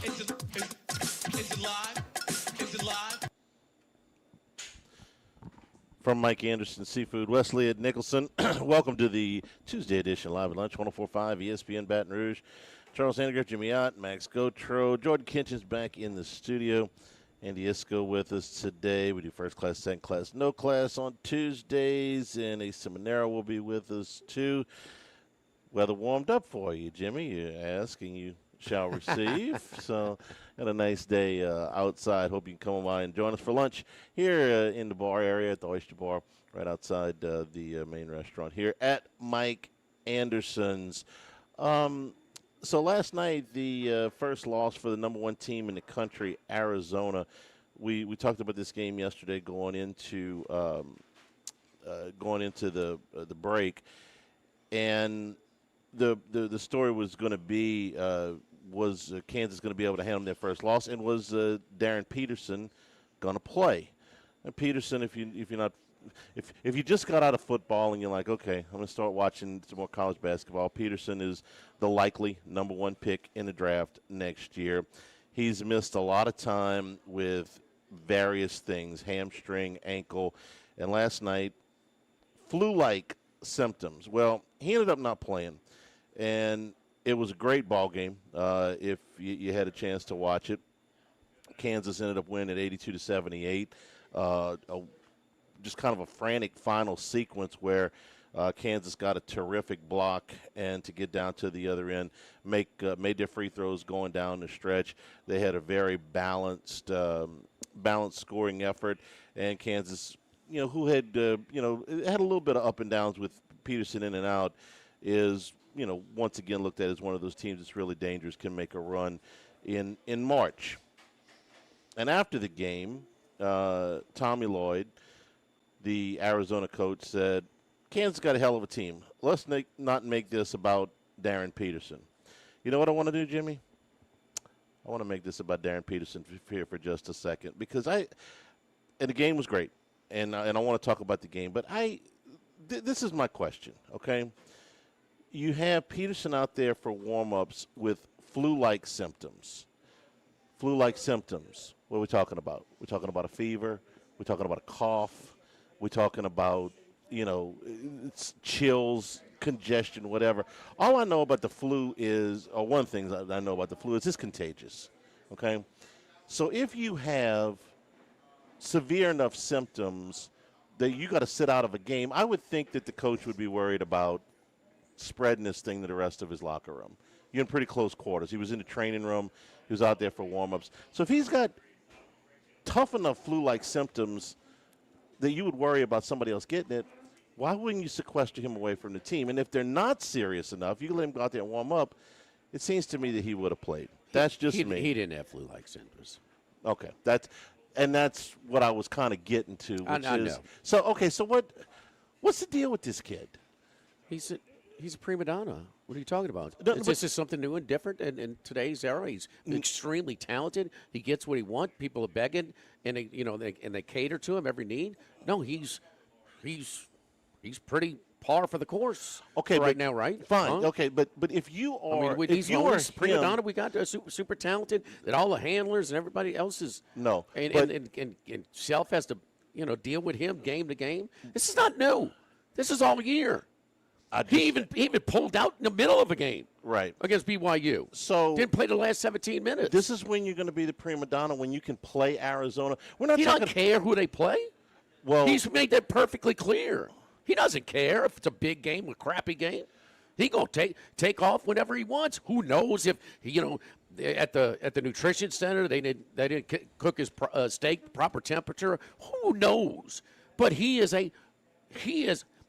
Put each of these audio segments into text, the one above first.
Is it live? Is it live? From Mike Anderson Seafood, Wesley at Nicholson. Welcome to the Tuesday edition Live at Lunch, 104.5 ESPN Baton Rouge. Charles Andergriff, Jimmy Ott, Max Gotro. Jordan Kinch's back in the studio. Andy Isco with us today. We do first class, second class, no class on Tuesdays. And a Seminara will be with us too. Weather warmed up for you, Jimmy. You ask and you shall receive. So had a nice day outside. Hope you can come by and join us for lunch here in the bar area at the Oyster Bar right outside the main restaurant here at Mike Anderson's. So last night, the first loss for the number one team in the country, Arizona. We talked about this game yesterday going into the break, and the story was going to be was Kansas going to be able to handle their first loss, and was Darren Peterson going to play? And Peterson, if you just got out of football and you're like, okay, I'm going to start watching some more college basketball, Peterson is the likely number one pick in the draft next year. He's missed a lot of time with various things, hamstring, ankle, and last night, flu-like symptoms. Well, he ended up not playing, and it was a great ball game if you had a chance to watch it. Kansas ended up winning at 82-78. Just kind of a frantic final sequence where Kansas got a terrific block, and to get down to the other end, made their free throws going down the stretch. They had a very balanced scoring effort, and Kansas, who had had a little bit of up and downs with Peterson in and out, is once again looked at as one of those teams that's really dangerous, can make a run in March. And after the game, Tommy Lloyd, the Arizona coach, said, Kansas got a hell of a team. Let's not make this about Darren Peterson. You know what I want to do, Jimmy? I want to make this about Darren Peterson here for just a second, because and the game was great, and I want to talk about the game, but this is my question, okay? You have Peterson out there for warm-ups with flu-like symptoms. Flu-like symptoms. What are we talking about? We're talking about a fever. We're talking about a cough. We're talking about, it's chills, congestion, whatever. All I know about the flu is, or one thing I know about the flu is it's contagious, okay? So if you have severe enough symptoms that you got to sit out of a game, I would think that the coach would be worried about spreading this thing to the rest of his locker room. You're in pretty close quarters. He was in the training room. He was out there for warm-ups. So if he's got tough enough flu-like symptoms that you would worry about somebody else getting it, why wouldn't you sequester him away from the team? And if they're not serious enough, you let him go out there and warm up, it seems to me that he would have played. That's just me. He didn't have flu-like symptoms. Okay. That's what I was kind of getting to. Which I know. So, okay, so what's the deal with this kid? He's a prima donna. What are you talking about? No, this is something new and different in today's era. He's extremely talented. He gets what he wants. People are begging, and they cater to him every need. No, he's pretty par for the course. Okay, right now, right? Fine. Huh? Okay, but if you are, he's prima donna, we got super talented. That all the handlers and everybody else is no, and Self has to deal with him game to game. This is not new. This is all year. He even pulled out in the middle of a game, right, against BYU. So didn't play the last 17 minutes. This is when you're going to be the prima donna, when you can play Arizona. We're not. He talking. doesn't care who they play. Well, he's made that perfectly clear. He doesn't care if it's a big game or a crappy game. He gonna take off whenever he wants. Who knows if at the nutrition center they didn't cook his steak proper temperature. Who knows? But he is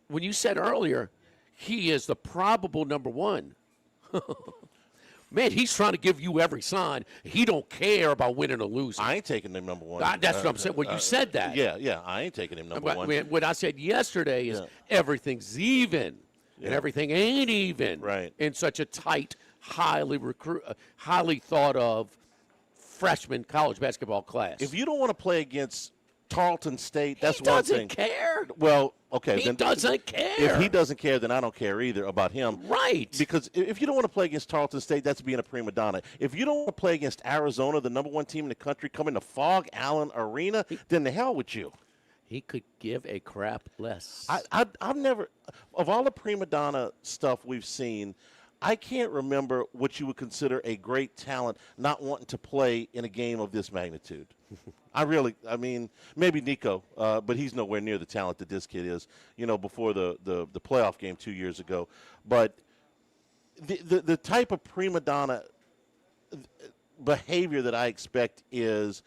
when you said earlier. He is the probable number one. Man, he's trying to give you every sign. He don't care about winning or losing. I ain't taking him number one. That's what I'm saying. Well, you said that. Yeah, I ain't taking him number one. What I said yesterday is everything's even, and everything ain't even in such a tight, highly thought of freshman college basketball class. If you don't want to play against Tarleton State, that's He one thing. doesn't care. Well, okay. He then doesn't care. If he doesn't care, then I don't care either about him. Right. Because if you don't want to play against Tarleton State, that's being a prima donna. If you don't want to play against Arizona, the #1 team in the country, coming to Fog Allen Arena, then the hell with you. He could give a crap less. I've never, of all the prima donna stuff we've seen, I can't remember what you would consider a great talent not wanting to play in a game of this magnitude. I mean, maybe Nico, but he's nowhere near the talent that this kid is, before the playoff game 2 years ago. But the type of prima donna behavior that I expect is,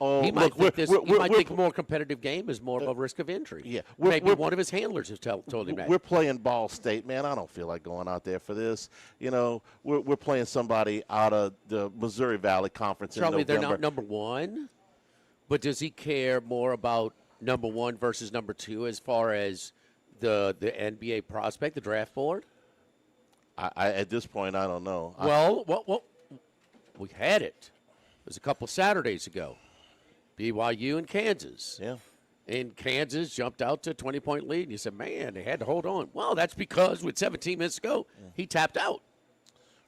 he might think a more competitive game is more of a risk of injury. Yeah, maybe one of his handlers has told him that. We're playing Ball State, man. I don't feel like going out there for this. We're playing somebody out of the Missouri Valley Conference in November. They're not #1, but does he care more about #1 versus #2 as far as the NBA prospect, the draft board? I at this point, I don't know. Well, we had it. It was a couple Saturdays ago. BYU and Kansas. Yeah. And Kansas jumped out to a 20-point lead, and you said, man, they had to hold on. Well, that's because with 17 minutes to go, he tapped out.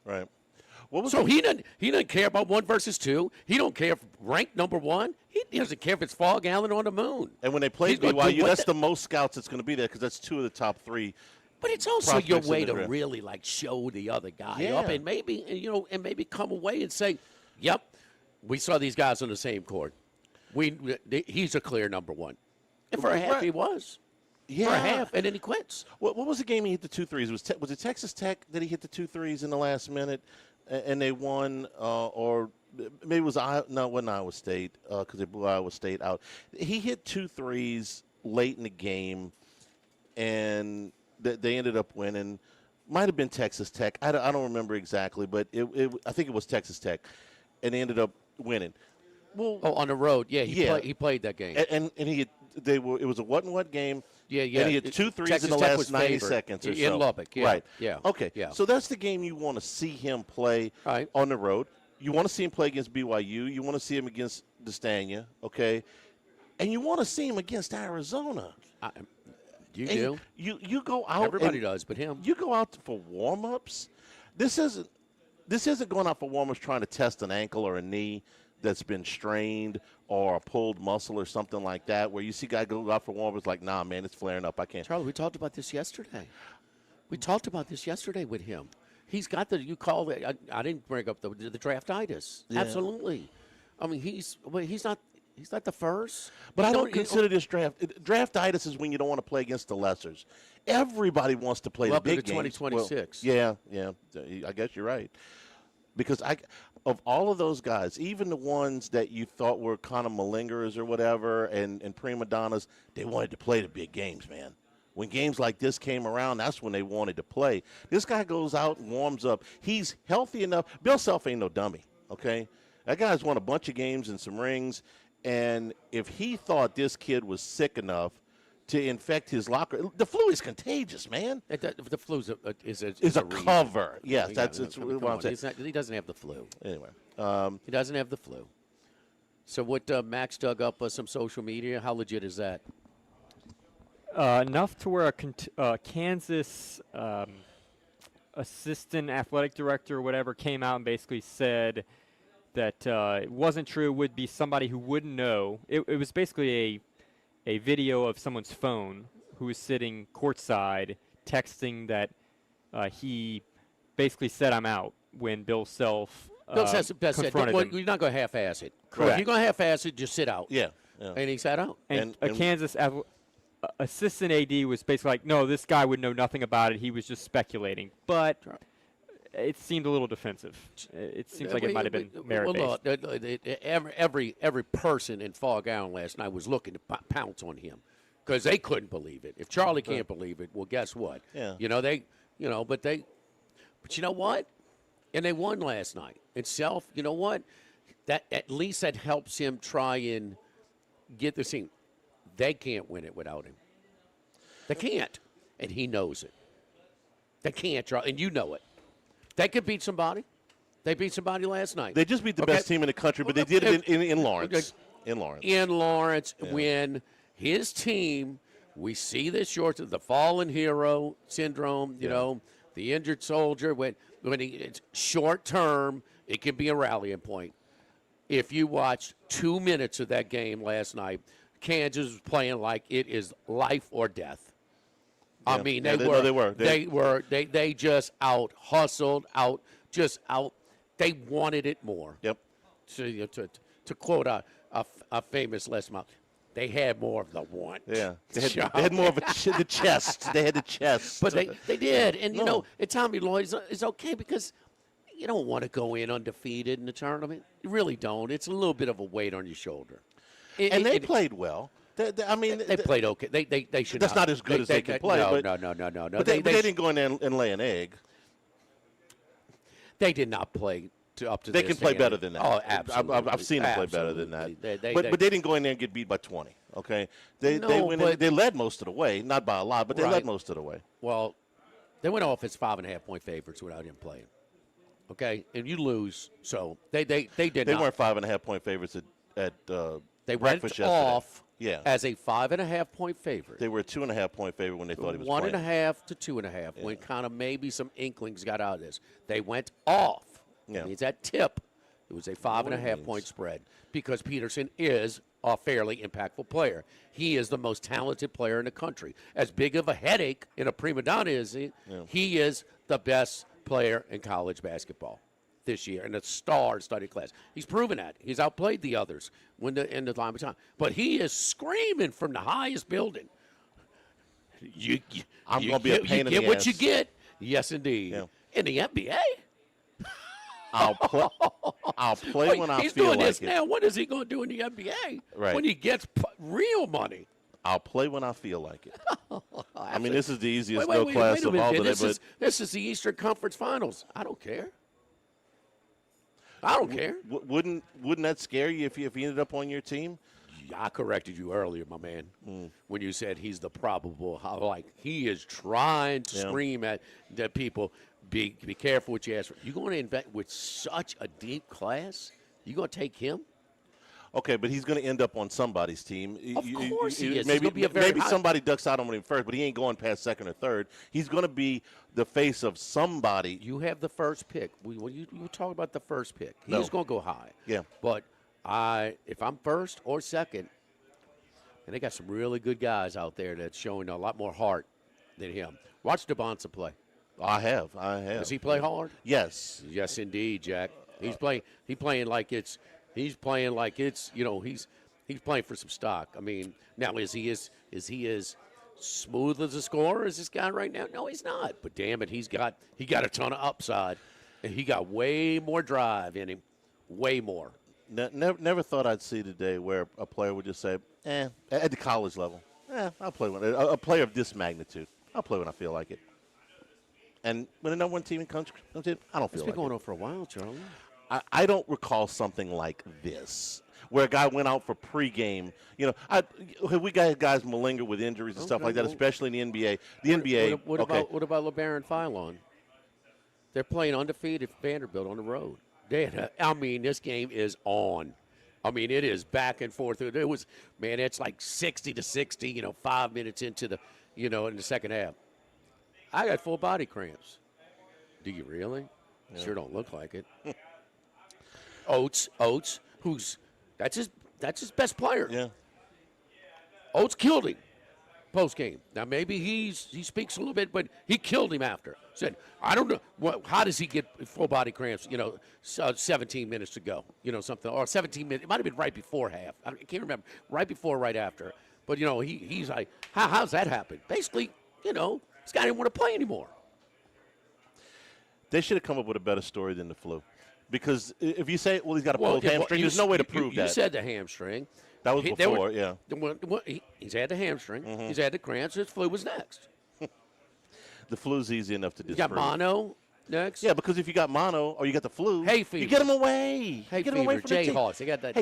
Right. He doesn't care about 1 versus 2. He don't care if ranked #1. He doesn't care if it's Fog Allen on the moon. And when they play BYU, that's the most scouts that's going to be there because that's 2 of the top 3. But it's also your way to really show the other guy up and maybe come away and say, yep, we saw these guys on the same court. He's a clear #1. And for a half, he was. Yeah. For a half, and then he quits. What was the game he hit the 2 threes? Was it Texas Tech that he hit the 2 threes in the last minute, and they won? Or maybe it was it wasn't Iowa State because they blew Iowa State out. He hit 2 threes late in the game, and they ended up winning. Might have been Texas Tech. I don't remember exactly, but I think it was Texas Tech, and they ended up winning. Well, on the road, he played that game, and it was a what game. Yeah. And he had 2 threes Texas in the Tech last 90 seconds or so. In Lubbock, yeah. Right. Yeah. Okay. Yeah. So that's the game you want to see him play on the road. You want to see him play against BYU. You want to see him against Destania, okay? And you want to see him against Arizona. You go out. Everybody does, but him. You go out for warm-ups. This isn't going out for warm-ups trying to test an ankle or a knee that's been strained or a pulled muscle or something like that, where you see guy go out for warm-ups like, nah, man, it's flaring up. I can't. Charlie, we talked about this yesterday. With him. He's got I didn't bring up the draftitis. Yeah. Absolutely. I mean, he's not the first. But I don't consider this draftitis is when you don't want to play against the lessers. Everybody wants to play the big games. 2026. Well, yeah. I guess you're right. Because of all of those guys, even the ones that you thought were kind of malingerers or whatever and prima donnas, they wanted to play the big games, man. When games like this came around, that's when they wanted to play. This guy goes out and warms up. He's healthy enough. Bill Self ain't no dummy, okay? That guy's won a bunch of games and some rings, and if he thought this kid was sick enough to infect his locker, the flu is contagious, man. The flu is a cover. Yes, that's what I'm saying. He doesn't have the flu. Anyway. He doesn't have the flu. So what Max dug up some social media, how legit is that? Enough to where a Kansas assistant athletic director or whatever came out and basically said that it wasn't true. It would be somebody who wouldn't know. It was basically a video of someone's phone who was sitting courtside texting that he basically said, I'm out, when Bill Self confronted him. You're not going to half-ass it. Correct. If you're going to half-ass it, just sit out. Yeah. And he sat out. And Kansas assistant AD was basically like, no, this guy would know nothing about it. He was just speculating. But it seemed a little defensive. It seems like it might have been merit-based. Well, every person in Fog Allen last night was looking to pounce on him because they couldn't believe it. If Charlie can't believe it, well, guess what? Yeah. But you know what? And they won last night. And Self, you know what? That at least that helps him try and get the team. They can't win it without him. They can't, and he knows it. They can't, Charlie, and you know it. They could beat somebody. They beat somebody last night. They just beat the best team in the country, but they did it in Lawrence. in Lawrence. When his team, we see this the fallen hero syndrome, you know, the injured soldier. When it's short term, it can be a rallying point. If you watched 2 minutes of that game last night, Kansas was playing like it is life or death. Yeah. I mean, Yeah, they just out hustled, they wanted it more. Yep. To quote a famous Les Miles, they had more of the want. Yeah. They had more of the chest. They had the chest. But they did. And, you know, and Tommy Lloyd is okay because you don't want to go in undefeated in the tournament. You really don't. It's a little bit of a weight on your shoulder. And they played well. They played okay. They should. That's not as good as they can play. No. But they didn't go in there and lay an egg. They did not play up to. They can play better than that. Oh, absolutely. I've seen them play better than that. But they didn't go in there and get beat by 20. Okay, they led most of the way, not by a lot, but they led most of the way. Well, they went off as 5.5-point favorites without him playing. Okay, and you lose, so they did. They weren't 5.5-point favorites at they breakfast went yesterday. off as a 5.5-point favorite. They were a 2.5-point favorite when they thought he was 1.5 to 2.5. When kind of maybe some inklings got out of this, they went off. Yeah. It means that tip. It was a 5.5-point spread because Peterson is a fairly impactful player. He is the most talented player in the country. As big of a headache and a prima donna is he is the best player in college basketball this year and a star-studded class. He's proven that. He's outplayed the others in the time of time. But he is screaming from the highest building. I'm going to be a pain in the ass. You get what you get. Yes, indeed. Yeah. In the NBA. I'll play when I he's feel doing like this it. now. What is he going to do in the NBA? Right. When he gets real money. I'll play when I feel like it. I mean, this is the easiest Wait class a of minute, all Vin. today. This is the Eastern Conference Finals. I don't care. I don't care. Wouldn't that scare you if he ended up on your team? I corrected you earlier, my man, when you said he's the probable. He is trying to scream at the people. Be careful what you ask for. You're going to invest with such a deep class. You're going to take him. Okay, but he's going to end up on somebody's team. Of course he is. Maybe somebody ducks out on him first, but he ain't going past second or third. He's going to be the face of somebody. You have the first pick. You talk about the first pick. He's No. going to go high. Yeah. But if I'm first or second, and they got some really good guys out there that's showing a lot more heart than him. Watch DeBonsa play. I have. Does he play hard? Yes. Yes, indeed, Jack. He's playing like it's he's playing for some stock. I mean, now is he as smooth as a scorer as this guy right now? No, he's not. But damn it, he got a ton of upside, and he got way more drive in him, way more. Never thought I'd see today where a player would just say, at the college level, I'll play when a player of this magnitude. I'll play when I feel like it. And when the number one team comes in, I don't feel like it. It's been going on for a while, Charlie. I don't recall something like this, where a guy went out for pregame. You know, we got guys malinger with injuries and stuff like that, especially in the NBA. The NBA. What about LeBaron Philon? They're playing undefeated Vanderbilt on the road. This game is on. I mean, it is back and forth. It's like 60-60. 5 minutes into in the second half. I got full body cramps. Do you really? Yeah. Sure don't look like it. Oates, that's his best player. Yeah. Oates killed him post game. Now maybe he speaks a little bit, but he killed him after. Said, I don't know how does he get full body cramps? 17 minutes to go. Something or 17 minutes. It might have been right before half. I can't remember. Right before, right after. But he's like, how's that happen? Basically, this guy didn't want to play anymore. They should have come up with a better story than the flu. Because if you say, he's got a pulled hamstring, there's no way to prove that. You said the hamstring. That was before, yeah. He's had the hamstring. Mm-hmm. He's had the cramps. His flu was next. The flu's easy enough to disprove. You got mono next? Yeah, because if you got mono or you got the flu, hay fever. You get them away. Hay get fever, away from Jayhawks. They got that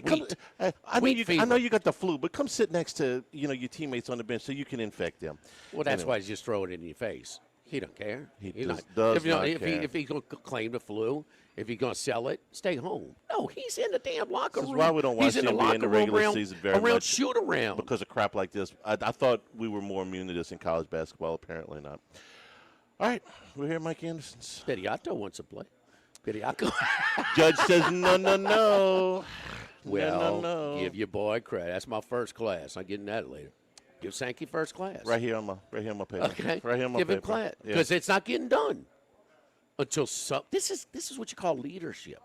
wheat. I know you got the flu, but come sit next to your teammates on the bench so you can infect them. Well, that's why he's just throwing it in your face. He don't care. He does not care. If he's going to claim the flu, If you're going to sell it, stay home. No, he's in the damn locker This is room. why we don't watch he's in the NBA locker in the room regular around, season very around much shoot around. because of crap like this. I thought we were more immune to this in college basketball. Apparently not. All right, we're here at Mike Anderson's. Pediato wants to play. Pediato. Judge says no. Well, no. give your boy credit. That's my first class. I'm getting that later. Give Sankey first class. Right here on my paper. Okay. Right here on my Give paper. him class Yeah. because it's not getting done until this is what you call leadership.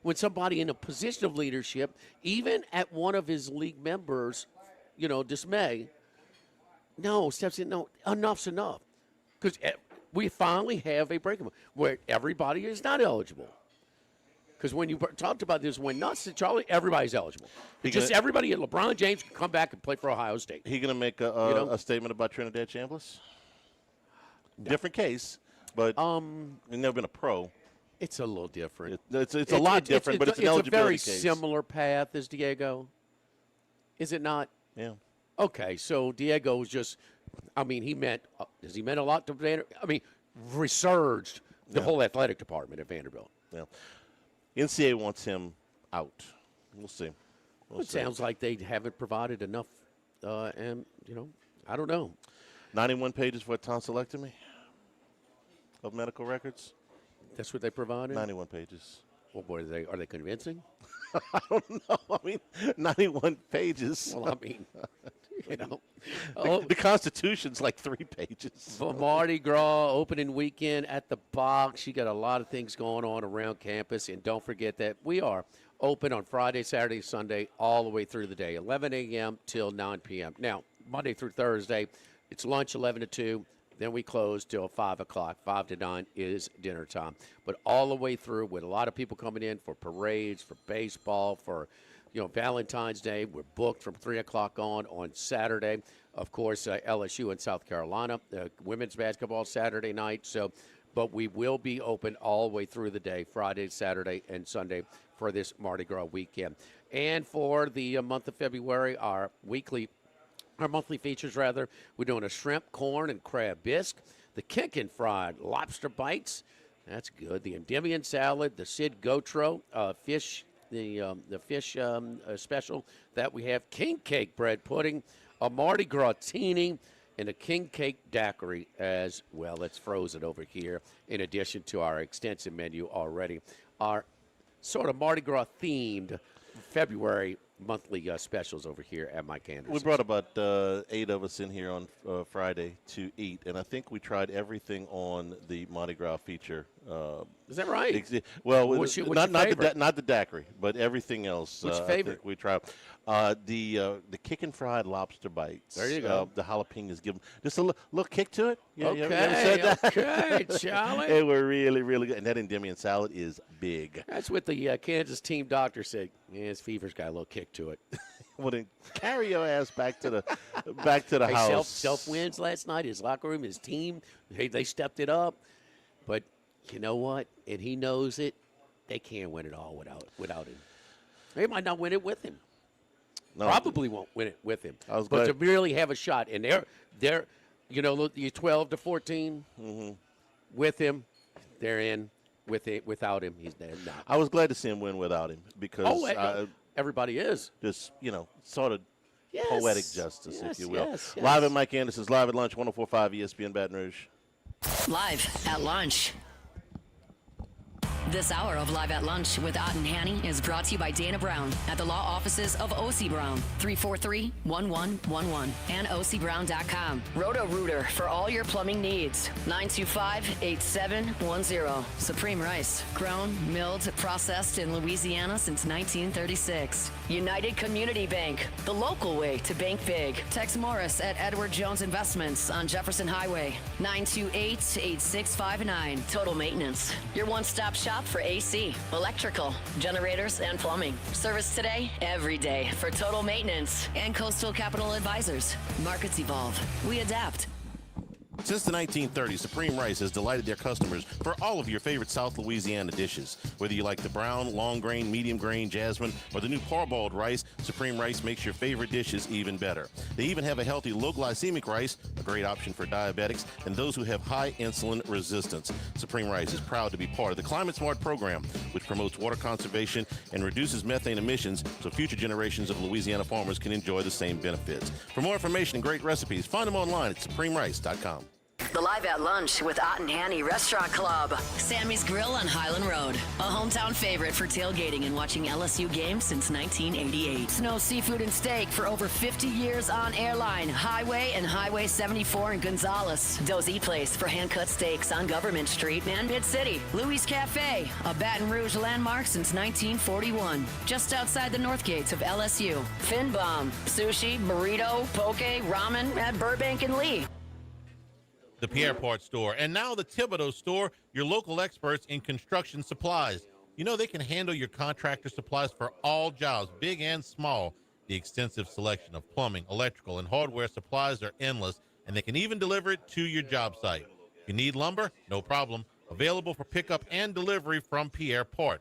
When somebody in a position of leadership, even at one of his league members, dismay, steps in. No, enough's enough. Because we finally have a breaking point where everybody is not eligible. Because when you talked about this, when nuts to Charlie, everybody's eligible. Everybody, LeBron James can come back and play for Ohio State. He going to make a statement about Trinidad Chambliss? No. Different case, but he's never been a pro. It's a little different. It's a lot different, but it's an eligibility case. It's a very case. similar path as Diego. Is it not? Yeah. Okay, so Diego was just, he meant a lot to Vanderbilt. Resurged the whole athletic department at Vanderbilt. Yeah. NCAA wants him out. We'll see. It sounds like they haven't provided enough, I don't know. 91 pages for a tonsillectomy of medical records. That's what they provided? 91 pages. Well, boy, are they convincing? I don't know. 91 pages. Well, The Constitution's like 3 pages. Mardi Gras opening weekend at the Box. You got a lot of things going on around campus, and don't forget that we are open on Friday, Saturday, Sunday, all the way through the day, 11 a.m. till 9 p.m. Now, Monday through Thursday, it's lunch 11 to 2. Then we close till 5 o'clock. 5 to 9 is dinner time. But all the way through with a lot of people coming in for parades, for baseball, for Valentine's Day. We're booked from 3 o'clock on Saturday. Of course, LSU in South Carolina, women's basketball Saturday night. But we will be open all the way through the day, Friday, Saturday, and Sunday for this Mardi Gras weekend. And for the month of February, our monthly features, we're doing a shrimp, corn, and crab bisque, the Kinkin fried lobster bites. That's good. The Endymion salad, the Sid Gotro fish, the fish special that we have, king cake bread pudding, a Mardi Gras teeny, and a king cake daiquiri as well. That's frozen over here, in addition to our extensive menu already. Our sort of Mardi Gras themed February monthly specials over here at Mike Anderson. We brought about 8 of us in here on Friday to eat, and I think we tried everything on the Mardi Gras feature. Is that right? Well, what's your not the daiquiri, but everything else. What's your favorite? I think we tried the Kickin' Fried Lobster Bites. There you go. The jalapenos give them just a little kick to it. Okay, Charlie. They were really, really good, and that Endymion salad is big. That's what the Kansas team doctor said. Yeah, his fever's got a little kick to it. Well, then carry your ass back to the house. Self wins last night. His locker room, his team, they stepped it up. But you know what? And he knows it. They can't win it all without him. They might not win it with him. No. Probably won't win it with him. I was but glad. to really have a shot, and they're look, you're 12 to 14 with him. They're in. Without him, he's there. No. I was glad to see him win without him because everybody is. Just, sort of poetic justice, if you will. Yes. Live at Mike Anderson's, live at lunch, 104.5 ESPN Baton Rouge. Live at lunch. This hour of Live at Lunch with Ott and Hanny is brought to you by Dana Brown at the law offices of O.C. Brown, 343-1111, and OCBrown.com. Roto-Rooter for all your plumbing needs, 925-8710. Supreme Rice, grown, milled, processed in Louisiana since 1936. United Community Bank, the local way to bank big. Tex Morris at Edward Jones Investments on Jefferson Highway, 928-8659. Total Maintenance, your one-stop shop for AC, electrical, generators, and plumbing. Service today, every day for Total Maintenance. And Coastal Capital Advisors. Markets evolve. We adapt. Since the 1930s, Supreme Rice has delighted their customers for all of your favorite South Louisiana dishes. Whether you like the brown, long grain, medium grain, jasmine, or the new parboiled rice, Supreme Rice makes your favorite dishes even better. They even have a healthy low glycemic rice, a great option for diabetics and those who have high insulin resistance. Supreme Rice is proud to be part of the Climate Smart program, which promotes water conservation and reduces methane emissions so future generations of Louisiana farmers can enjoy the same benefits. For more information and great recipes, find them online at supremerice.com. The Live at Lunch with Ott and Hanny Restaurant Club. Sammy's Grill on Highland Road. A hometown favorite for tailgating and watching LSU games since 1988. Snow Seafood and Steak for over 50 years on Airline, Highway, and Highway 74 in Gonzales. Dozy Place for hand-cut steaks on Government Street and Mid-City. Louis Cafe, a Baton Rouge landmark since 1941. Just outside the north gates of LSU. Fin Bomb, sushi, burrito, poke, ramen at Burbank and Lee. The Pierre Part Store, and now the Thibodeau Store, your local experts in construction supplies. You know they can handle your contractor supplies for all jobs, big and small. The extensive selection of plumbing, electrical, and hardware supplies are endless, and they can even deliver it to your job site. If you need lumber, no problem. Available for pickup and delivery from Pierre Part.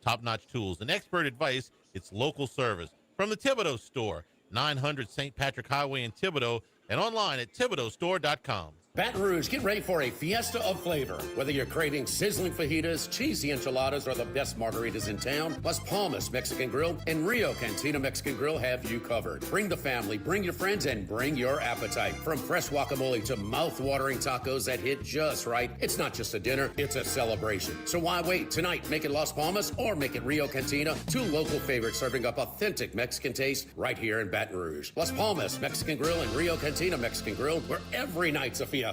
Top-notch tools and expert advice, it's local service. From the Thibodeau Store, 900 St. Patrick Highway in Thibodeau, and online at thibodeaustore.com. Baton Rouge, get ready for a fiesta of flavor. Whether you're craving sizzling fajitas, cheesy enchiladas, or the best margaritas in town, Las Palmas Mexican Grill and Rio Cantina Mexican Grill have you covered. Bring the family, bring your friends, and bring your appetite. From fresh guacamole to mouth-watering tacos that hit just right, it's not just a dinner, it's a celebration. So why wait? Tonight, make it Las Palmas or make it Rio Cantina, two local favorites serving up authentic Mexican taste right here in Baton Rouge. Las Palmas Mexican Grill and Rio Cantina Mexican Grill, where every night's a fiesta.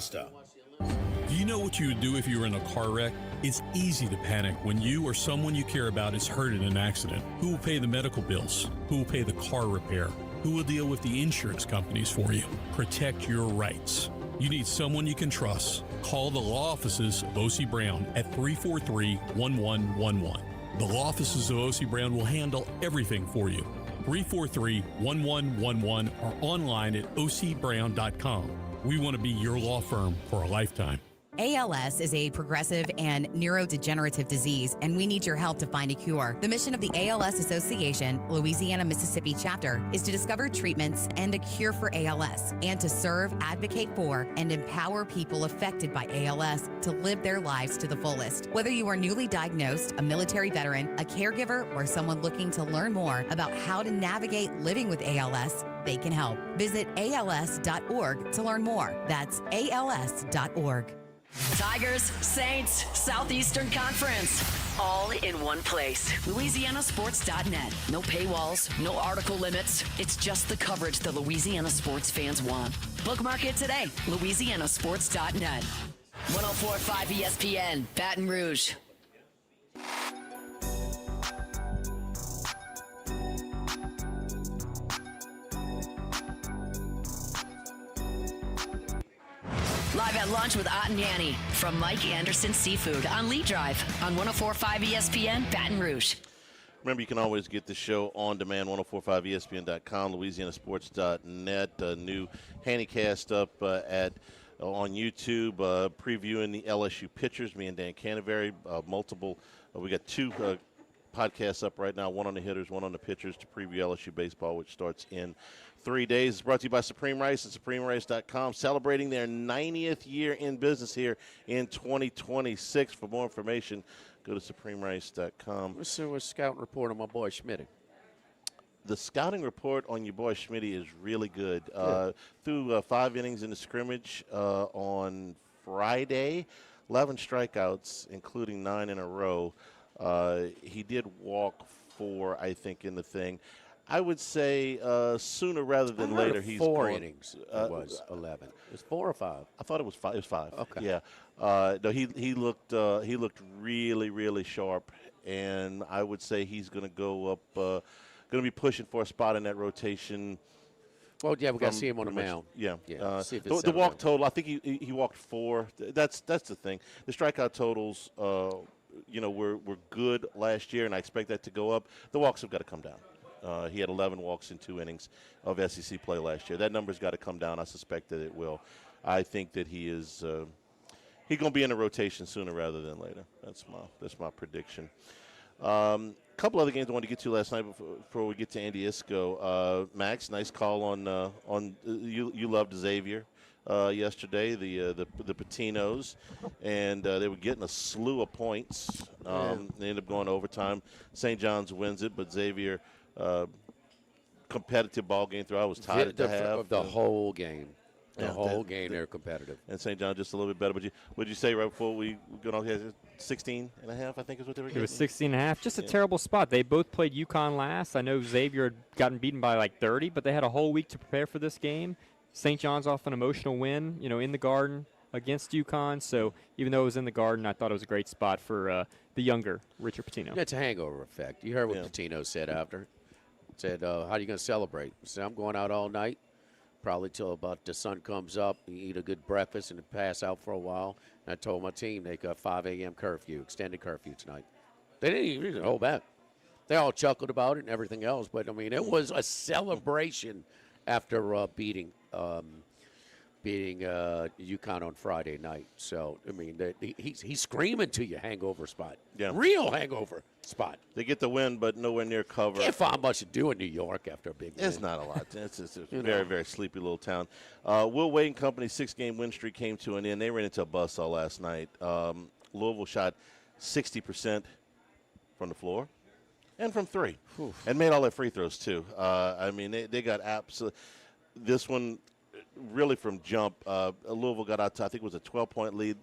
Do you know what you would do if you were in a car wreck? It's easy to panic when you or someone you care about is hurt in an accident. Who will pay the medical bills? Who will pay the car repair? Who will deal with the insurance companies for you? Protect your rights. You need someone you can trust. Call the law offices of O.C. Brown at 343-1111. The law offices of O.C. Brown will handle everything for you. 343-1111 or online at ocbrown.com. We want to be your law firm for a lifetime. ALS is a progressive and neurodegenerative disease, and we need your help to find a cure. The mission of the ALS Association, Louisiana, Mississippi chapter, is to discover treatments and a cure for ALS, and to serve, advocate for, and empower people affected by ALS to live their lives to the fullest. Whether you are newly diagnosed, a military veteran, a caregiver, or someone looking to learn more about how to navigate living with ALS, they can help. Visit als.org to learn more. That's als.org. Tigers, Saints, Southeastern Conference, all in one place. LouisianaSports.net. No paywalls, no article limits. It's just the coverage the Louisiana sports fans want. Bookmark it today. LouisianaSports.net. 104.5 ESPN, Baton Rouge. Live at lunch with Ott and Yanni from Mike Anderson Seafood on Lee Drive on 104.5 ESPN, Baton Rouge. Remember, you can always get the show on demand, 1045ESPN.com, LouisianaSports.net. A new Handycast up on YouTube, previewing the LSU pitchers. Me and Dan Canterbury, multiple. We got two podcasts up right now, one on the hitters, one on the pitchers to preview LSU baseball, which starts in 3 days. It's brought to you by Supreme Rice and SupremeRice.com, celebrating their 90th year in business here in 2026. For more information, go to SupremeRice.com. Let's see what scouting report on my boy Schmitty. The scouting report on your boy Schmitty is really good. Through 5 innings in the scrimmage on Friday, 11 strikeouts, including 9 in a row. He did walk 4, I think, in the thing. I would say sooner rather than later. He's 4 going, innings. It was 11. It's 4 or 5. I thought it was 5. It was 5. Okay. Yeah. No, he looked really, really sharp, and I would say he's going to go up. Going to be pushing for a spot in that rotation. Well, yeah, we got to see him on the mound. Yeah. See if it's The walk total, I think he walked 4. That's the thing. The strikeout totals, were good last year, and I expect that to go up. The walks have got to come down. He had 11 walks in 2 innings of SEC play last year. That number's got to come down. I suspect that it will. I think that he is he's going to be in the rotation sooner rather than later. That's my prediction. A couple other games I wanted to get to last night before we get to Andy Isco. Max, nice call on you loved Xavier yesterday, the Patinos, and they were getting a slew of points. They ended up going to overtime. St. John's wins it, but Xavier competitive ball game through. I was tired at the half. The whole game. The Yeah, whole game, they're competitive. And St. John just a little bit better. But would you say right before we got on here, 16 and a half, I think is what they were getting? It was 16 and a half. Just a terrible spot. They both played UConn last. I know Xavier had gotten beaten by like 30, but they had a whole week to prepare for this game. St. John's off an emotional win, in the Garden against UConn. So even though it was in the Garden, I thought it was a great spot for the younger Richard Pitino. It's a hangover effect. You heard what Pitino said after. Said, how are you going to celebrate? He said, I'm going out all night. Probably till about the sun comes up, you eat a good breakfast and pass out for a while. And I told my team they got 5 a.m. curfew, extended curfew tonight. They didn't even hold back. They all chuckled about it and everything else, but I mean it was a celebration after beating UConn on Friday night. So I mean he's screaming to you, hangover spot, real hangover spot. They get the win, but nowhere near cover. Can't find much to do in New York after a big win. It's not a lot. It's just a very, very sleepy little town. Will Wade and Company's 6-game win streak came to an end. They ran into a buzzsaw last night. Louisville shot 60% from the floor and from three. And made all their free throws, too. I mean, they got absolute. This one, really from jump, Louisville got out to, I think it was a 12-point lead.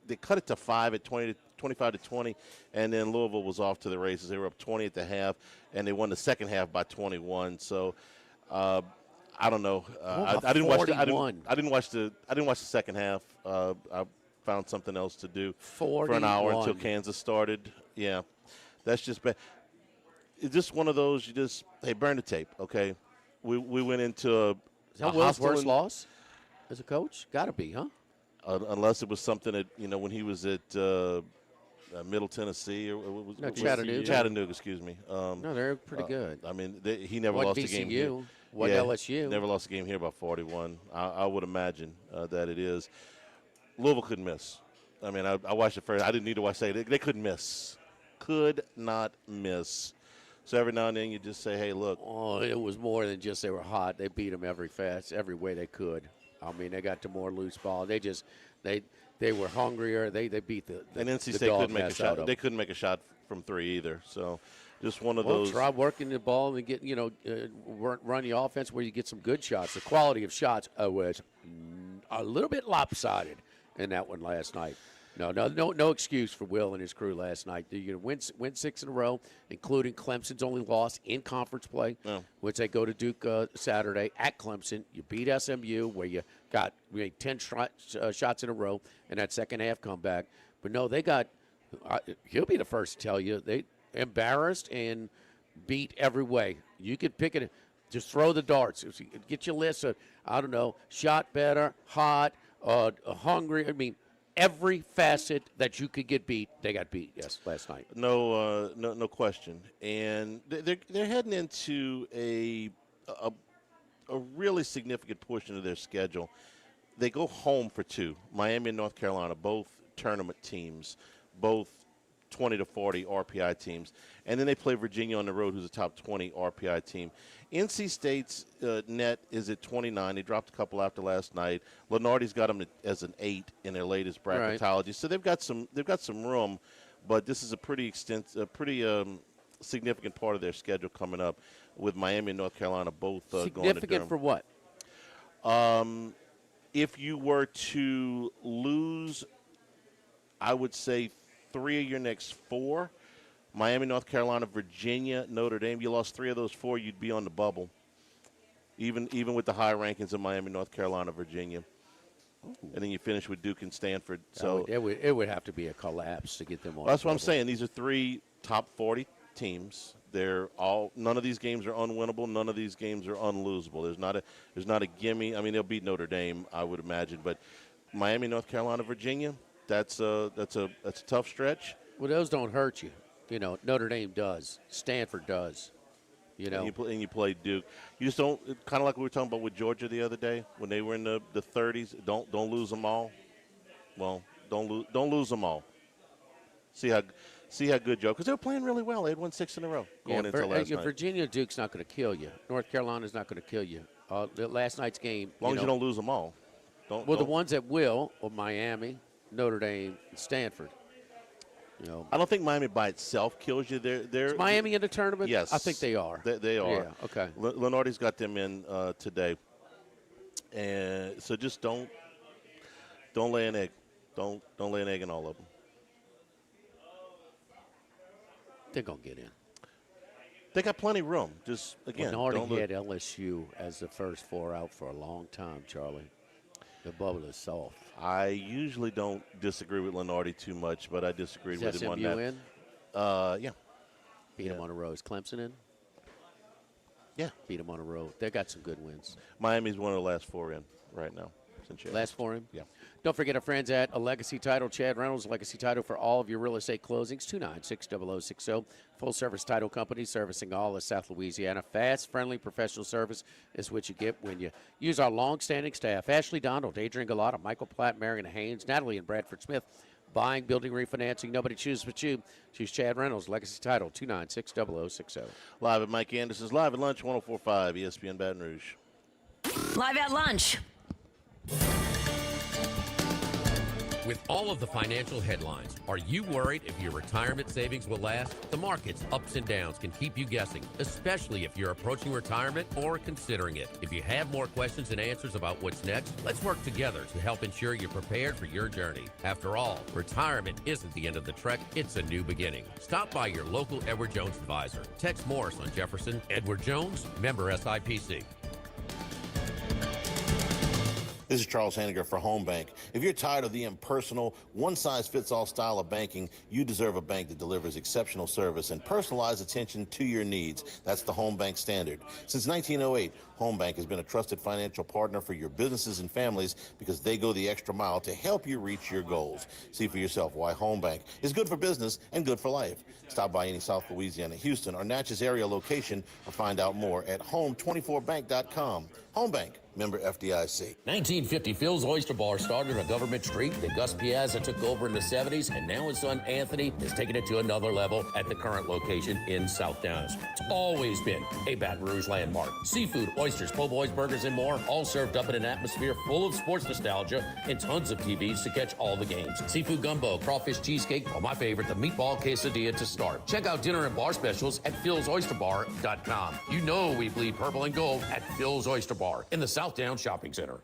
They cut it to 5 at 25-20, and then Louisville was off to the races. They were up 20 at the half, and they won the second half by 21. So, I don't know. I didn't watch. I didn't watch the second half. I found something else to do for an hour until Kansas started. Yeah, that's just bad. It's just one of those. Burn the tape. Okay, we went into Is that Will's worst loss as a coach? Got to be, huh? Unless it was something that when he was at Middle Tennessee or what was Chattanooga. Chattanooga, excuse me. No, they're pretty good. I mean, he never What lost VCU, a game here. what LSU. Never lost a game here by 41. I would imagine that it is. Louisville couldn't miss. I mean, I watched it first. I didn't need to watch it. They couldn't miss. Could not miss. So every now and then you just say, hey, look. Oh, it was more than just they were hot. They beat them every way they could. I mean, they got to more loose ball. They were hungrier. They beat the and NC State couldn't make a shot. They couldn't make a shot from three either. So just one of those. Try working the ball and get run the offense where you get some good shots. The quality of shots was a little bit lopsided in that one last night. No excuse for Will and his crew last night. You win 6 in a row, including Clemson's only loss in conference play, which they go to Duke Saturday at Clemson. You beat SMU, where you made 10 shots in a row in that second half comeback. But no, they got. He'll be the first to tell you they embarrassed and beat every way. You could pick it. Just throw the darts. Get your list of shot better, hot, hungry. I mean. Every facet that you could get beat, they got beat. Yes, last night. No question. And they're heading into a really significant portion of their schedule. They go home for 2. Miami and North Carolina, both tournament teams, both 20 to 40 RPI teams, and then they play Virginia on the road, who's a top 20 RPI team. NC State's net is at 29. They dropped a couple after last night. Lenardi's got them as an 8 in their latest bracketology, so they've got some room. But this is a pretty significant part of their schedule coming up, with Miami and North Carolina both going to Durham. Significant for what? If you were to lose, I would say 3 of your next 4. Miami, North Carolina, Virginia, Notre Dame. You lost 3 of those 4, you'd be on the bubble. Even with the high rankings of Miami, North Carolina, Virginia. And then you finish with Duke and Stanford. So it would have to be a collapse to get them on. That's what I'm saying. These are 3 top 40 teams. None of these games are unwinnable. None of these games are unlosable. There's not a gimme. I mean, they'll beat Notre Dame, I would imagine, but Miami, North Carolina, Virginia, that's a tough stretch. Well, those don't hurt you. Notre Dame does. Stanford does. You know, and you play Duke. You just don't. Kind of like we were talking about with Georgia the other day when they were in the 30s. Don't lose them all. Well, don't lose them all. See how good Joe, because they were playing really well. They had won 6 in a row going into last night. Virginia Duke's not going to kill you. North Carolina's not going to kill you. Last night's game. As long as you don't lose them all. The ones that will are Miami, Notre Dame, and Stanford. You know, I don't think Miami by itself kills you. Is Miami in the tournament? Yes, I think they are. They are. Yeah. Okay. Lenardi's got them in today, and so just don't lay an egg. Don't lay an egg in all of them. They're gonna get in. They got plenty of room. Just again, Lenardi had LSU as the first 4 out for a long time, Charlie. The bubble is soft. I usually don't disagree with Lenardi too much, but I disagreed with him on that. in? Yeah. Beat him on the road. Is Clemson in? Yeah. Beat him on the road. They got some good wins. Miami's one of the last 4 in right now. Last for him? Yeah. Don't forget our friends at A Legacy Title. Chad Reynolds, Legacy Title for all of your real estate closings. 296-0060. Full-service title company servicing all of South Louisiana. Fast, friendly, professional service is what you get when you use our long-standing staff. Ashley Donald, Adrian Galata, Michael Platt, Marion Haynes, Natalie and Bradford Smith. Buying, building, refinancing. Nobody chooses but you. Choose Chad Reynolds, Legacy Title, 296-0060. Live at Mike Anderson's Live at Lunch, 104.5 ESPN Baton Rouge. Live at lunch. With all of the financial headlines, are you worried if your retirement savings will last? The market's ups and downs can keep you guessing, especially if you're approaching retirement or considering it. If you have more questions and answers about what's next, let's work together to help ensure you're prepared for your journey. After all, retirement isn't the end of the trek, it's a new beginning. Stop by your local Edward Jones advisor. Tex Morris on Jefferson. Edward Jones, member SIPC. This is Charles Hanniger for Home Bank. If you're tired of the impersonal, one-size-fits-all style of banking, you deserve a bank that delivers exceptional service and personalized attention to your needs. That's the Home Bank standard. Since 1908, Home Bank has been a trusted financial partner for your businesses and families because they go the extra mile to help you reach your goals. See for yourself why Home Bank is good for business and good for life. Stop by any South Louisiana, Houston, or Natchez area location or find out more at home24bank.com. Home Bank, member FDIC. 1950, Phil's Oyster Bar started on Government Street that Gus Piazza took over in the 70s, and now his son Anthony has taken it to another level at the current location in South Downs. It's always been a Baton Rouge landmark. Seafood, oysters, po' boys, burgers, and more, all served up in an atmosphere full of sports nostalgia and tons of TVs to catch all the games. Seafood gumbo, crawfish cheesecake, or my favorite, the meatball quesadilla to start. Check out dinner and bar specials at philsoysterbar.com. You know we bleed purple and gold at Phil's Oyster Bar in the South Downs Shopping Center.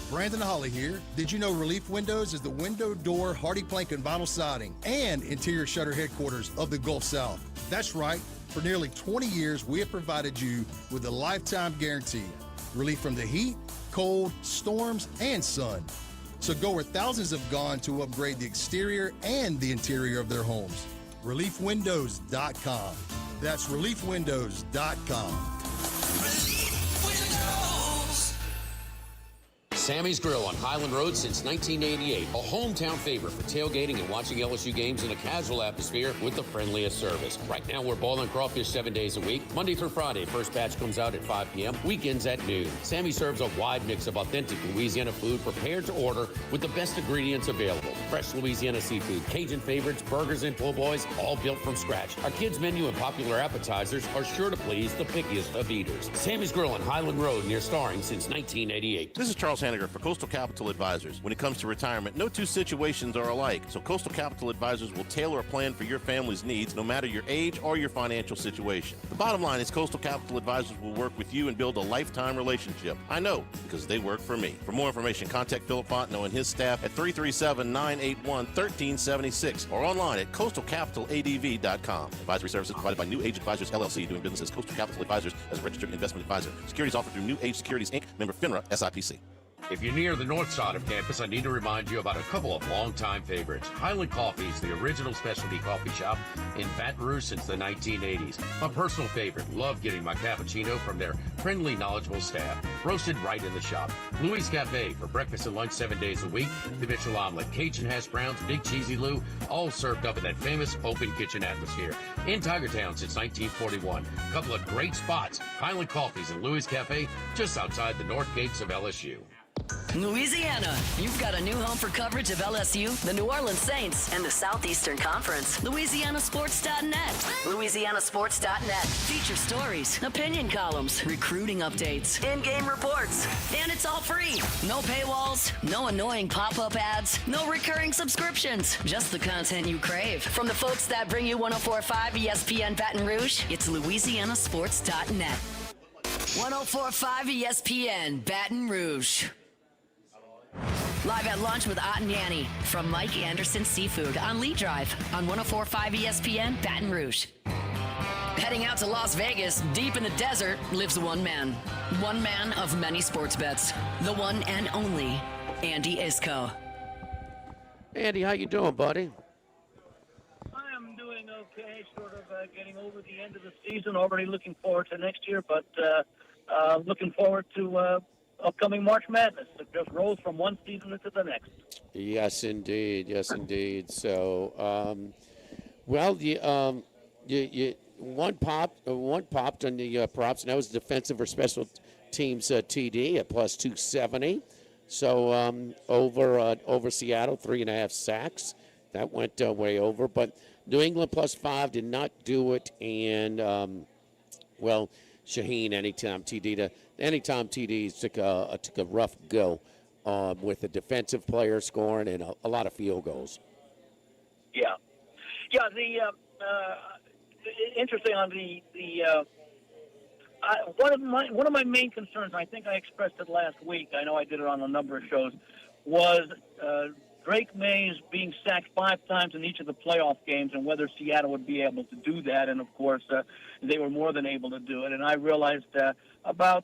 Brandon Holly here. Did you know Relief Windows is the window, door, hardy plank, and vinyl siding and interior shutter headquarters of the Gulf South? That's right. For nearly 20 years, we have provided you with a lifetime guarantee. Relief from the heat, cold, storms, and sun. So go where thousands have gone to upgrade the exterior and the interior of their homes. ReliefWindows.com. That's ReliefWindows.com. Sammy's Grill on Highland Road since 1988. A hometown favorite for tailgating and watching LSU games in a casual atmosphere with the friendliest service. Right now, we're boiling crawfish 7 days a week. Monday through Friday, first batch comes out at 5 p.m. Weekends at noon. Sammy serves a wide mix of authentic Louisiana food prepared to order with the best ingredients available. Fresh Louisiana seafood, Cajun favorites, burgers, and po' boys, all built from scratch. Our kids' menu and popular appetizers are sure to please the pickiest of eaters. Sammy's Grill on Highland Road near Starring since 1988. This is Charles Hanniger for Coastal Capital Advisors. When it comes to retirement, no two situations are alike, so Coastal Capital Advisors will tailor a plan for your family's needs, no matter your age or your financial situation. The bottom line is Coastal Capital Advisors will work with you and build a lifetime relationship. I know, because they work for me. For more information, contact Philip Fontenot and his staff at 337-981-1376 or online at coastalcapitaladv.com. Advisory services provided by New Age Advisors, LLC, doing business as Coastal Capital Advisors as a registered investment advisor. Securities offered through New Age Securities, Inc., member FINRA, SIPC. If you're near the north side of campus, I need to remind you about a couple of longtime favorites. Highland Coffee is the original specialty coffee shop in Baton Rouge since the 1980s. My personal favorite. Love getting my cappuccino from their friendly, knowledgeable staff. Roasted right in the shop. Louis Cafe for breakfast and lunch 7 days a week. The Mitchell omelet, Cajun hash browns, Big Cheesy Lou, all served up in that famous open kitchen atmosphere. In Tigertown since 1941. A couple of great spots. Highland Coffees and Louis Cafe just outside the north gates of LSU. Louisiana, you've got a new home for coverage of LSU, the New Orleans Saints, and the Southeastern Conference. LouisianaSports.net. LouisianaSports.net. Feature stories, opinion columns, recruiting updates, in-game reports. And it's all free. No paywalls, no annoying pop-up ads, no recurring subscriptions. Just the content you crave. From the folks that bring you 104.5 ESPN Baton Rouge, it's LouisianaSports.net. 104.5 ESPN Baton Rouge. Live at lunch with Ott and Yanni from Mike Anderson Seafood on Lee Drive on 104.5 ESPN Baton Rouge. Heading out to Las Vegas, deep in the desert, lives one man. One man of many sports bets. The one and only Andy Isco. Andy, how you doing, buddy? I am doing okay, sort of getting over the end of the season, already looking forward to next year, but looking forward to upcoming March Madness. It just rolls from one season into the next. Yes, indeed. Yes, indeed. So, one popped on the props, and that was defensive or special teams TD at plus 270. So over Seattle, 3.5 sacks. That went way over. But New England plus 5 did not do it. And, Shaheen, anytime TDs took a rough go with the defensive player scoring and a lot of field goals. Yeah. The interesting on one of my main concerns, I think I expressed it last week, I know I did it on a number of shows, was Drake Mays being sacked 5 times in each of the playoff games and whether Seattle would be able to do that. And, of course, they were more than able to do it. And I realized about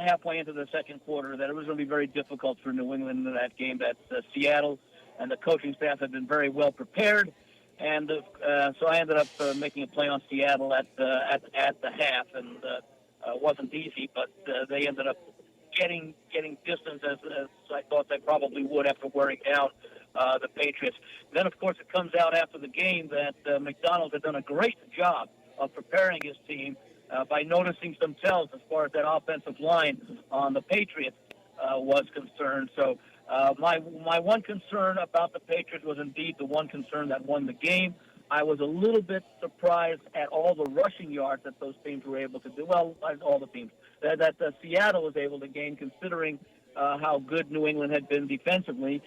halfway into the second quarter that it was going to be very difficult for New England in that game, that Seattle and the coaching staff had been very well prepared. And so I ended up making a play on Seattle at the half, and it wasn't easy, but they ended up getting distance as I thought they probably would after wearing down the Patriots. Then, of course, it comes out after the game that McDonald had done a great job of preparing his team by noticing some tells as far as that offensive line on the Patriots was concerned. So my one concern about the Patriots was indeed the one concern that won the game. I was a little bit surprised at all the rushing yards that those teams were able to do. Well, all the teams. That Seattle was able to gain, considering how good New England had been defensively.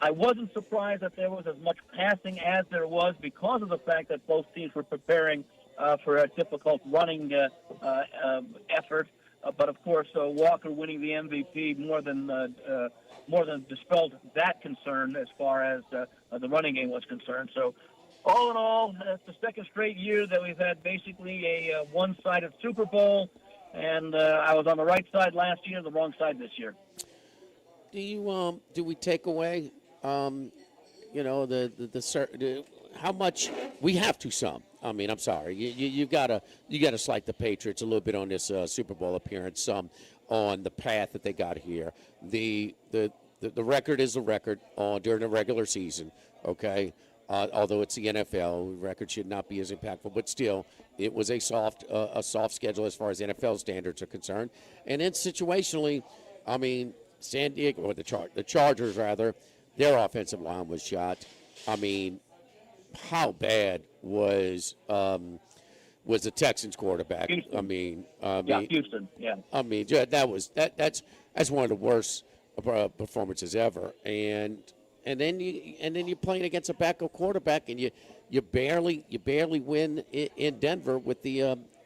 I wasn't surprised that there was as much passing as there was because of the fact that both teams were preparing for a difficult running effort. But of course, Walker winning the MVP more than dispelled that concern as far as the running game was concerned. So, all in all, it's the second straight year that we've had basically a one-sided Super Bowl, and I was on the right side last year, the wrong side this year. Do we take away, how much we have to some? I mean, I'm sorry, you gotta slight the Patriots a little bit on this Super Bowl appearance, on the path that they got here. The record is a record during the regular season, okay. Although it's the NFL, record should not be as impactful, but still, it was a soft schedule as far as NFL standards are concerned. And then situationally, I mean, San Diego, or the Chargers rather, their offensive line was shot. I mean, how bad was the Texans quarterback? Houston. I mean, Houston. Yeah. I mean, that's one of the worst performances ever, and then you're playing against a backup quarterback, and you barely win in Denver with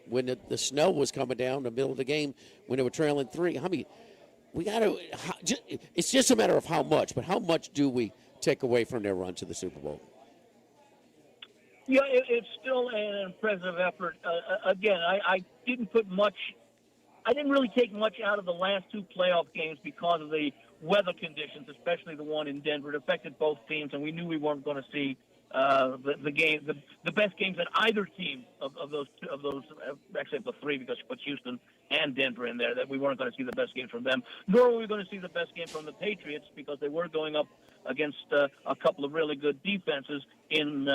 when the snow was coming down in the middle of the game when they were trailing 3. I mean, it's just a matter of how much, but how much do we take away from their run to the Super Bowl? Yeah, it's still an impressive effort. Again, I didn't put much I didn't really take much out of the last two playoff games because of the weather conditions, especially the one in Denver. It affected both teams, and we knew we weren't going to see the best games that either team of those actually of the three, because you put Houston and Denver in there, that we weren't going to see the best game from them, nor were we going to see the best game from the Patriots, because they were going up against a couple of really good defenses in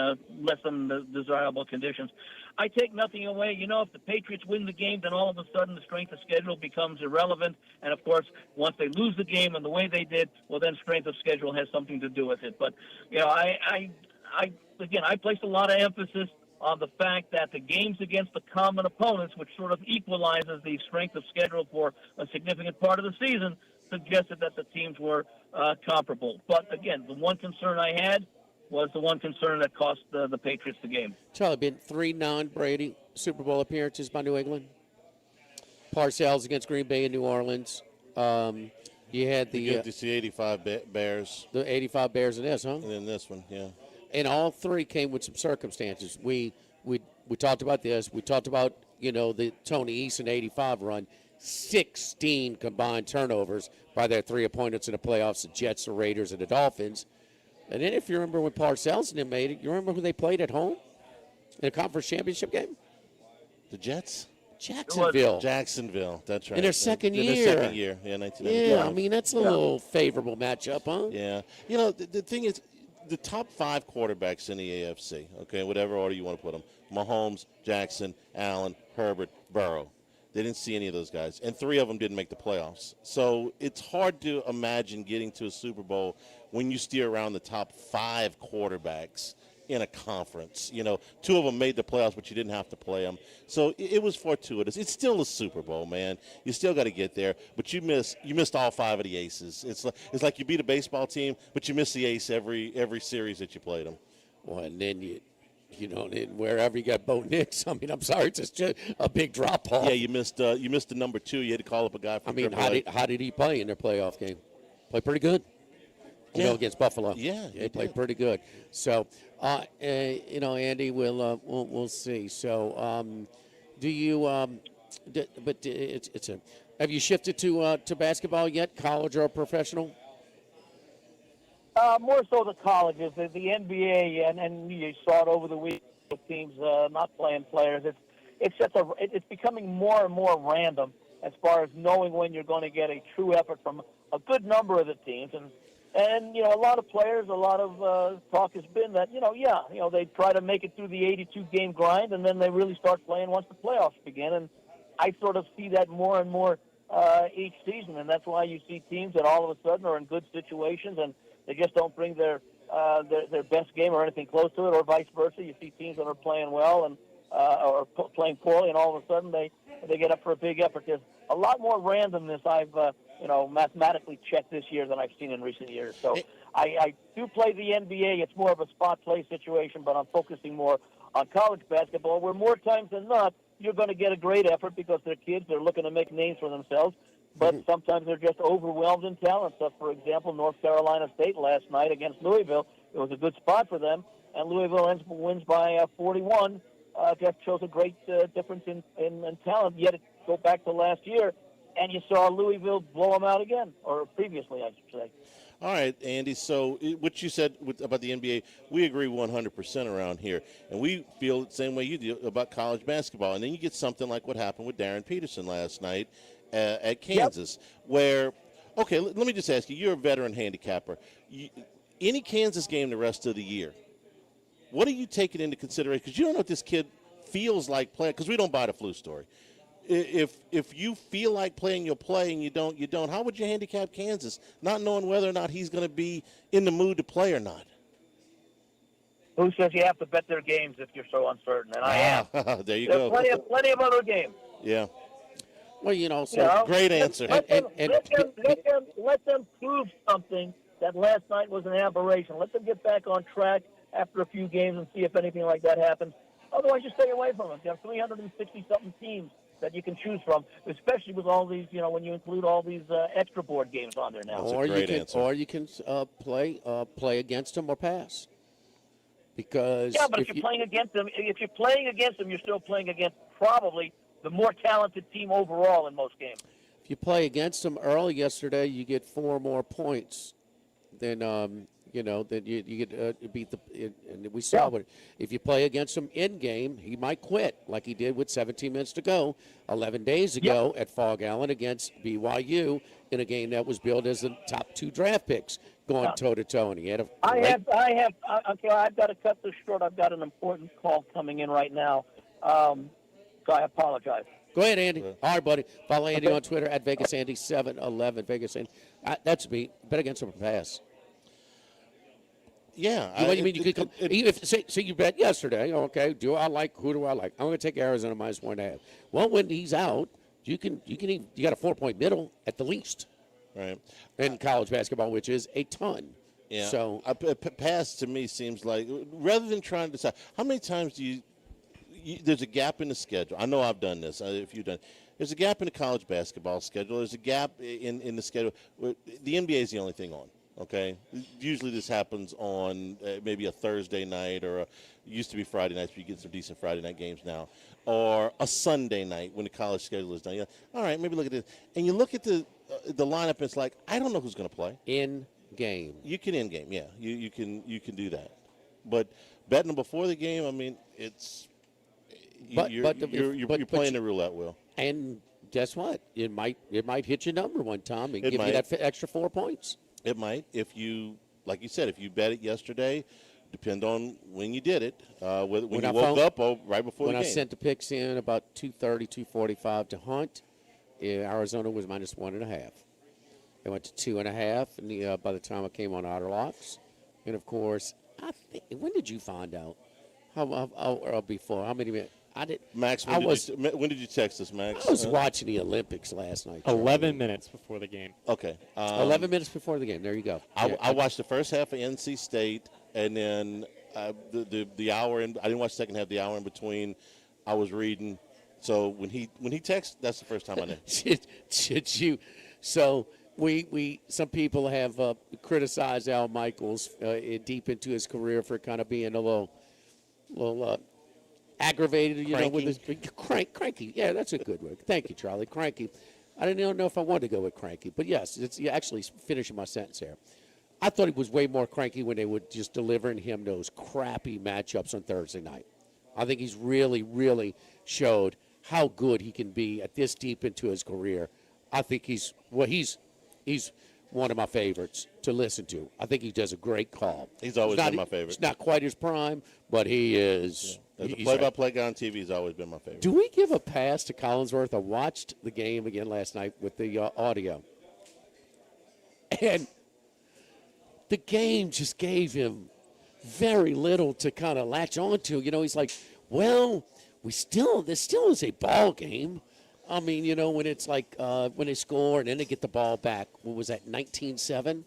less than desirable conditions. I take nothing away. If the Patriots win the game, then all of a sudden the strength of schedule becomes irrelevant. And, of course, once they lose the game and the way they did, well, then strength of schedule has something to do with it. But, I placed a lot of emphasis on the fact that the games against the common opponents, which sort of equalizes the strength of schedule for a significant part of the season, suggested that the teams were comparable. But, again, the one concern I had was the one concern that cost the Patriots the game. Charlie, been 3 non-Brady Super Bowl appearances by New England. Parcells against Green Bay and New Orleans. You had the 85 Bears. The 85 Bears in this, huh? And then this one, yeah. And all three came with some circumstances. We talked about this. We talked about, the Tony Eason 85 run. 16 combined turnovers by their three opponents in the playoffs, the Jets, the Raiders, and the Dolphins. And then if you remember when Parcells and them made it, you remember who they played at home in a conference championship game? The Jets? Jacksonville, that's right. In their second year. In their second year, yeah, 1995. Yeah, I mean, that's a little favorable matchup, huh? Yeah. The thing is, the top 5 quarterbacks in the AFC, okay, whatever order you want to put them, Mahomes, Jackson, Allen, Herbert, Burrow. They didn't see any of those guys, and 3 of them didn't make the playoffs. So it's hard to imagine getting to a Super Bowl when you steer around the top 5 quarterbacks in a conference. 2 of them made the playoffs, but you didn't have to play them. So it was fortuitous. It's still a Super Bowl, man. You still got to get there, but you missed all 5 of the aces. It's like you beat a baseball team, but you miss the ace every series that you played them. Well, and then wherever you got Bo Nix, I mean, I'm sorry, it's just a big drop off. Yeah, you missed the number 2. You had to call up a guy from how did he play in their playoff game? Play pretty good. Against Buffalo. Yeah, he played pretty good. So, Andy, we'll see. So, do you? Have you shifted to basketball yet, college or professional? More so the colleges, the NBA, and you saw it over the week with teams not playing players. It's becoming more and more random as far as knowing when you're going to get a true effort from a good number of the teams. And a lot of players, a lot of talk has been that, they try to make it through the 82-game grind, and then they really start playing once the playoffs begin. And I sort of see that more and more each season, and that's why you see teams that all of a sudden are in good situations and they just don't bring their best game or anything close to it, or vice versa. You see teams that are playing well and or playing poorly, and all of a sudden they get up for a big effort. There's a lot more randomness I've mathematically checked this year than I've seen in recent years. So I do play the NBA. It's more of a spot play situation, but I'm focusing more on college basketball, where more times than not you're going to get a great effort because they're kids. They're looking to make names for themselves. But sometimes they're just overwhelmed in talent. So, for example, North Carolina State last night against Louisville, it was a good spot for them, and Louisville wins by 41. Just shows a great difference in talent. Yet, go back to last year, and you saw Louisville blow them out again, or previously, I should say. All right, Andy, so what you said about the NBA, we agree 100% around here. And we feel the same way you do about college basketball. And then you get something like what happened with Darren Peterson last night at Kansas, where, okay, let me just ask you, you're a veteran handicapper. Any Kansas game the rest of the year, what are you taking into consideration? Because you don't know what this kid feels like playing, because we don't buy the flu story. If you feel like playing, you'll play, and you don't. How would you handicap Kansas, not knowing whether or not he's going to be in the mood to play or not? Who says you have to bet their games if you're so uncertain? And I am. There you go. Plenty of other games. Yeah. Well, great answer. Let them prove something that last night was an aberration. Let them get back on track after a few games and see if anything like that happens. Otherwise, you stay away from them. You have 360-something teams that you can choose from, especially with all these, when you include all these extra board games on there now. Or you can play against them or pass. Because but if you're playing against them, you're still playing against probably the more talented team overall in most games. If you play against them early yesterday, you get 4 more points than then you get beat and we saw what if you play against him in game, he might quit like he did with 17 minutes to go 11 days ago at Fog Allen against BYU in a game that was billed as the top 2 draft picks going toe to toe, and he had a. Okay, I've got to cut this short. I've got an important call coming in right now, so I apologize. Go ahead, Andy. All right, buddy. Follow Andy on Twitter at VegasAndy711. Vegas Andy. That's me. Bet against him or pass. Yeah. What do you mean you could? Say you bet yesterday. Okay. Who do I like? I'm going to take Arizona minus 1.5. Well, when he's out, you got a 4-point middle at the least. Right. In college basketball, which is a ton. Yeah. So a pass to me seems like, rather than trying to decide, how many times do you there's a gap in the schedule. I know I've done this. If you've done, there's a gap in the college basketball schedule. There's a gap in the schedule. The NBA is the only thing on. Okay. Usually this happens on maybe a Thursday night or it used to be Friday nights, but you get some decent Friday night games now, or a Sunday night when the college schedule is done. You're like, all right, maybe look at this, and you look at the lineup. And it's like, I don't know who's going to play in game. You can in game, yeah. You can do that, but betting them before the game, I mean, it's. You're playing the roulette wheel. And guess what? It might hit your number one time and give you that extra 4 points. It might. If you, like you said, if you bet it yesterday, depend on when you did it, when you woke up or right before the game. When I sent the picks in about 2:30, 2:45 to Hunt, Arizona was minus 1.5. It went to 2.5 and by the time I came on Outer Locks. And, of course, when did you find out? How before? How many minutes? I did. Max, when did you text us, Max? I was watching the Olympics last night. 11 minutes before the game. Okay. 11 minutes before the game. There you go. I watched the first half of NC State, and then the hour in. I didn't watch the second half. The hour in between, I was reading. So when he texted, that's the first time I knew. Should you? So some people have criticized Al Michaels deep into his career for kind of being a little aggravated, cranky. With his cranky. Yeah, that's a good word. Thank you, Charlie. Cranky. I didn't know if I wanted to go with cranky, but yes, you're actually finishing my sentence here. I thought he was way more cranky when they were just delivering him those crappy matchups on Thursday night. I think he's really, really showed how good he can be at this deep into his career. I think he's one of my favorites to listen to. I think he does a great call. He's always been my favorite. It's not quite his prime, but he is. Yeah. As a play-by-play guy on TV, he's always been my favorite. Do we give a pass to Collinsworth? I watched the game again last night with the audio. And the game just gave him very little to kind of latch on to. He's like, well, there still is a ball game. I mean, when it's like when they score and then they get the ball back, what was that, 19-7?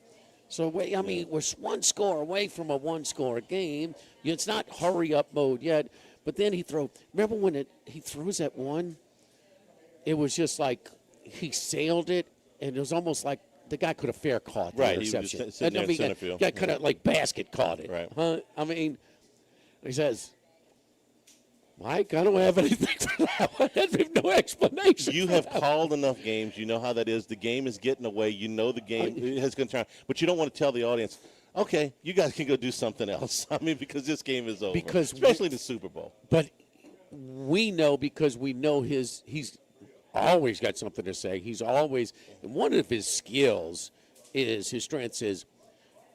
So, we're one score away from a one-score game. It's not hurry-up mode yet. But then remember when he throws that one? It was just like he sailed it, and it was almost like the guy could have fair caught the interception. He was sitting there in center field. Guy kind of like basket caught it. Right. Huh? I mean, he says, Mike, I don't have anything for that one. There's no explanation. You have called enough games. You know how that is. The game is getting away. You know the game is going to turn. But you don't want to tell the audience, okay, you guys can go do something else. I mean, because this game is over. Especially the Super Bowl. But we know because we know he's always got something to say. He's always – and one of his skills is his strengths is –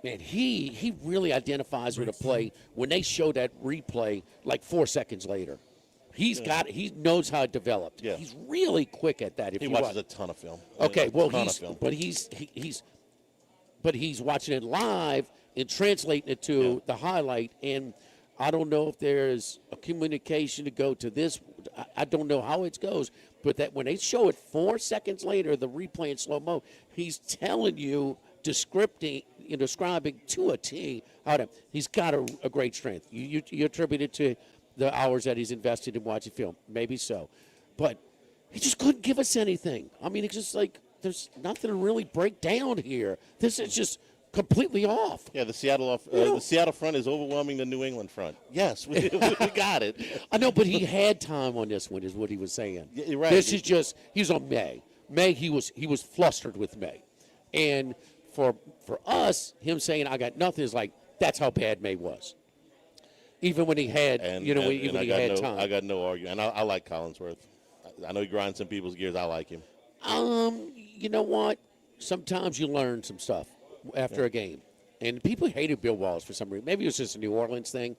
man, he really identifies with a play when they show that replay like 4 seconds later. He knows how it developed. Yeah. He's really quick at that. He watches a ton of film. Okay, well, he's watching it live and translating it to the highlight. And I don't know if there's a communication to go to this. I don't know how it goes. But that when they show it 4 seconds later, the replay in slow-mo, he's telling you, describing to a T how to. He's got a great strength. You attribute it to the hours that he's invested in watching film. Maybe so. But he just couldn't give us anything. I mean, it's just like there's nothing to really break down here. This is just completely off. Yeah, the Seattle front is overwhelming the New England front. Yes, we got it. I know, but he had time on this one, is what he was saying. Yeah, you're right. This is just he's on May. May he was flustered with May, and for us, him saying I got nothing is like that's how bad May was. Even when he had, when he had time. I got no argument. And I like Collinsworth. I know he grinds some people's gears. I like him. You know what? Sometimes you learn some stuff after a game. And people hated Bill Walsh for some reason. Maybe it was just a New Orleans thing.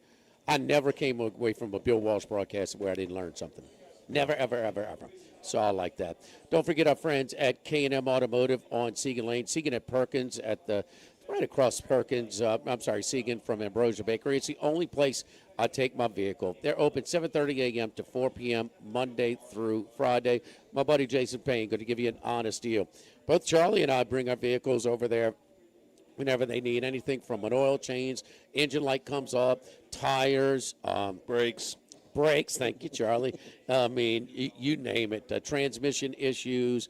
I never came away from a Bill Walsh broadcast where I didn't learn something. Never, ever, ever, ever. So I like that. Don't forget our friends at K&M Automotive on Segan Lane. Segan at Perkins right across Perkins. Segan from Ambrosia Bakery. It's the only place I take my vehicle. They're open 7:30 a.m. to 4 p.m. Monday through Friday. My buddy Jason Payne going to give you an honest deal. Both Charlie and I bring our vehicles over there whenever they need anything from an oil change, engine light comes up, tires, brakes. Thank you, Charlie. I mean, you name it. Transmission issues,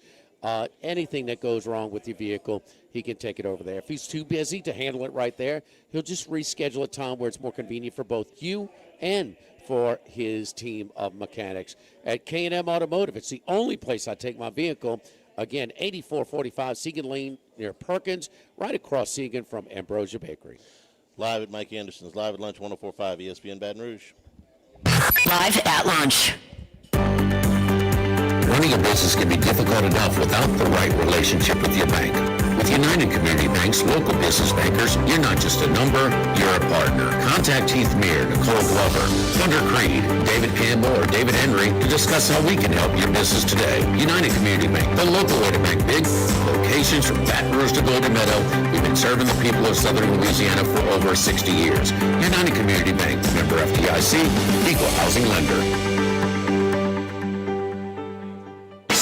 anything that goes wrong with your vehicle, he can take it over there. If he's too busy to handle it right there, he'll just reschedule a time where it's more convenient for both you and for his team of mechanics. At K&M Automotive, it's the only place I take my vehicle. Again, 8445 Segan Lane near Perkins, right across Segan from Ambrosia Bakery. Live at Mike Anderson's, live at lunch, 104.5 ESPN Baton Rouge. Live at lunch. Running a business can be difficult enough without the right relationship with your bank. With United Community Bank's local business bankers, you're not just a number, you're a partner. Contact Heath Meir, Nicole Glover, Thunder Creed, David Campbell, or David Henry to discuss how we can help your business today. United Community Bank, the local way to bank big. Locations from Baton Rouge to Golden Meadow. We've been serving the people of Southern Louisiana for over 60 years. United Community Bank, member FDIC, equal housing lender.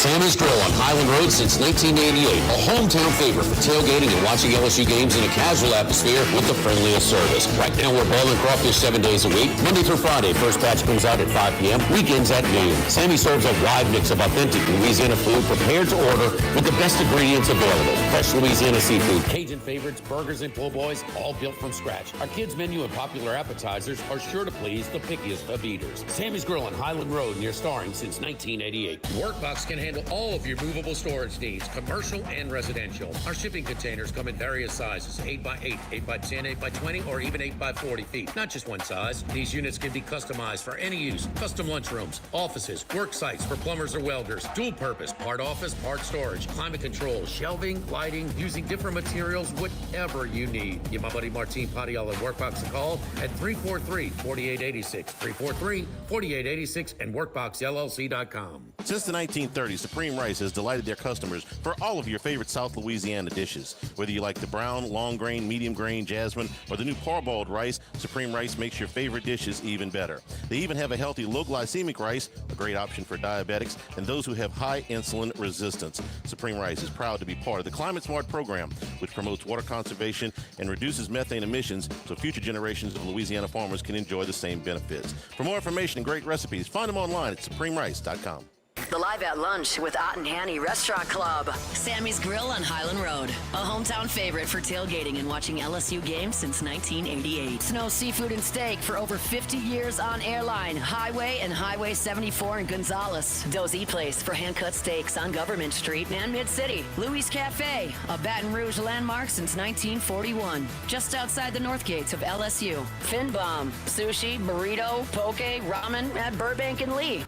Sammy's Grill on Highland Road since 1988. A hometown favorite for tailgating and watching LSU games in a casual atmosphere with the friendliest service. Right now we're boiling crawfish 7 days a week. Monday through Friday, first batch comes out at 5 p.m. Weekends at noon. Sammy serves a wide mix of authentic Louisiana food prepared to order with the best ingredients available. Fresh Louisiana seafood, Cajun favorites, burgers, and po' boys, all built from scratch. Our kids' menu and popular appetizers are sure to please the pickiest of eaters. Sammy's Grill on Highland Road near Starring since 1988. Workbox can handle all of your movable storage needs, commercial and residential. Our shipping containers come in various sizes, 8x8, 8x10, 8x20, or even 8x40 feet. Not just one size. These units can be customized for any use. Custom lunchrooms, offices, work sites for plumbers or welders, dual purpose, part office, part storage, climate control, shelving, lighting, using different materials, whatever you need. Give my buddy Martin Padial at Workbox a call at 343-4886, 343-4886, and workboxllc.com. Since the 1930s, Supreme Rice has delighted their customers for all of your favorite South Louisiana dishes. Whether you like the brown, long grain, medium grain, jasmine, or the new parboiled rice, Supreme Rice makes your favorite dishes even better. They even have a healthy low glycemic rice, a great option for diabetics and those who have high insulin resistance. Supreme Rice is proud to be part of the Climate Smart program, which promotes water conservation and reduces methane emissions so future generations of Louisiana farmers can enjoy the same benefits. For more information and great recipes, find them online at supremerice.com. The Live at Lunch with Ott and Hanny Restaurant Club. Sammy's Grill on Highland Road. A hometown favorite for tailgating and watching LSU games since 1988. Snow Seafood and Steak for over 50 years on Airline, Highway, and Highway 74 in Gonzales. Dozy Place for hand-cut steaks on Government Street and Mid-City. Louis Cafe, a Baton Rouge landmark since 1941. Just outside the north gates of LSU. Finbom, sushi, burrito, poke, ramen at Burbank and Lee.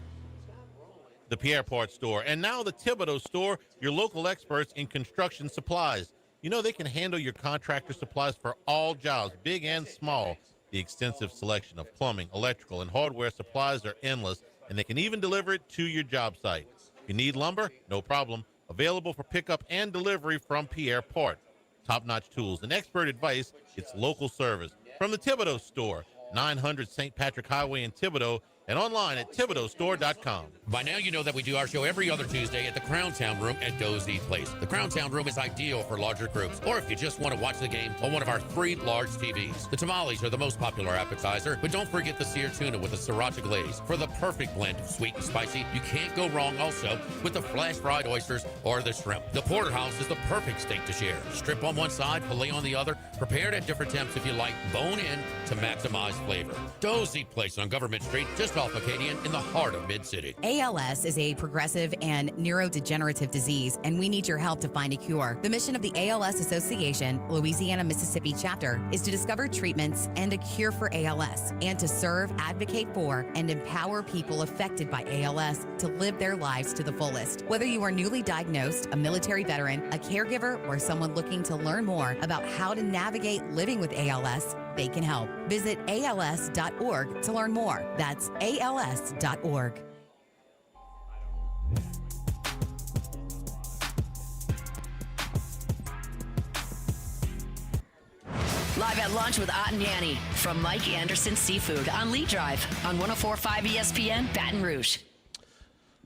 The Pierre Part Store, and now the Thibodeau Store, your local experts in construction supplies. You know they can handle your contractor supplies for all jobs, big and small. The extensive selection of plumbing, electrical, and hardware supplies are endless, and they can even deliver it to your job site. If you need lumber, no problem. Available for pickup and delivery from Pierre Part. Top-notch tools and expert advice, it's local service. From the Thibodeau Store, 900 St. Patrick Highway in Thibodeau, and online at ThibodeauStore.com. By now, you know that we do our show every other Tuesday at the Crowntown Room at Dozy Place. The Crowntown Room is ideal for larger groups, or if you just want to watch the game on one of our 3 large TVs. The tamales are the most popular appetizer, but don't forget the seared tuna with a sriracha glaze. For the perfect blend of sweet and spicy, you can't go wrong also with the flash-fried oysters or the shrimp. The porterhouse is the perfect steak to share. Strip on one side, filet on the other, prepared at different temps if you like, bone in to maximize flavor. Dozy Place on Government Street, just off Acadian in the heart of Mid-City. ALS is a progressive and neurodegenerative disease, and we need your help to find a cure. The mission of the ALS Association, Louisiana, Mississippi chapter, is to discover treatments and a cure for ALS, and to serve, advocate for, and empower people affected by ALS to live their lives to the fullest. Whether you are newly diagnosed, a military veteran, a caregiver, or someone looking to learn more about how to navigate living with ALS, they can help. Visit als.org to learn more. That's als.org. Live at lunch with Ott and Yanni from Mike Anderson Seafood on Lee Drive on 104.5 ESPN Baton Rouge.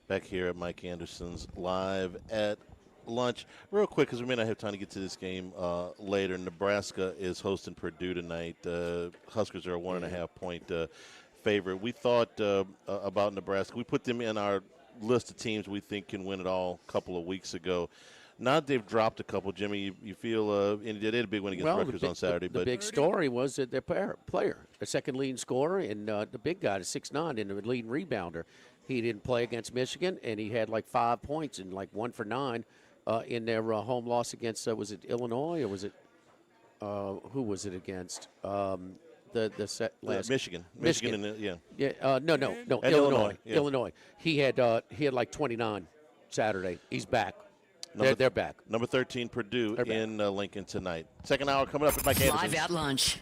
Back here at Mike Anderson's Live at Lunch. Real quick, because we may not have time to get to this game later. Nebraska is hosting Purdue tonight. Huskers are a 1.5-point favorite. We thought about Nebraska. We put them in our list of teams we think can win it all a couple of weeks ago. Now that they've dropped a couple, Jimmy, you feel and they did a big win against Rutgers on Saturday. The big story was that their player, their second leading scorer, and the big guy, the 6'9", and the leading rebounder. He didn't play against Michigan, and he had like 5 points and like 1 for 9 in their home loss against, was it Illinois or was it, who was it against? Michigan. No, Illinois. Yeah. Illinois. He had like 29 Saturday. He's back. They're back. Number 13, Purdue in Lincoln tonight. Second hour coming up at Mike Anderson. Live at lunch.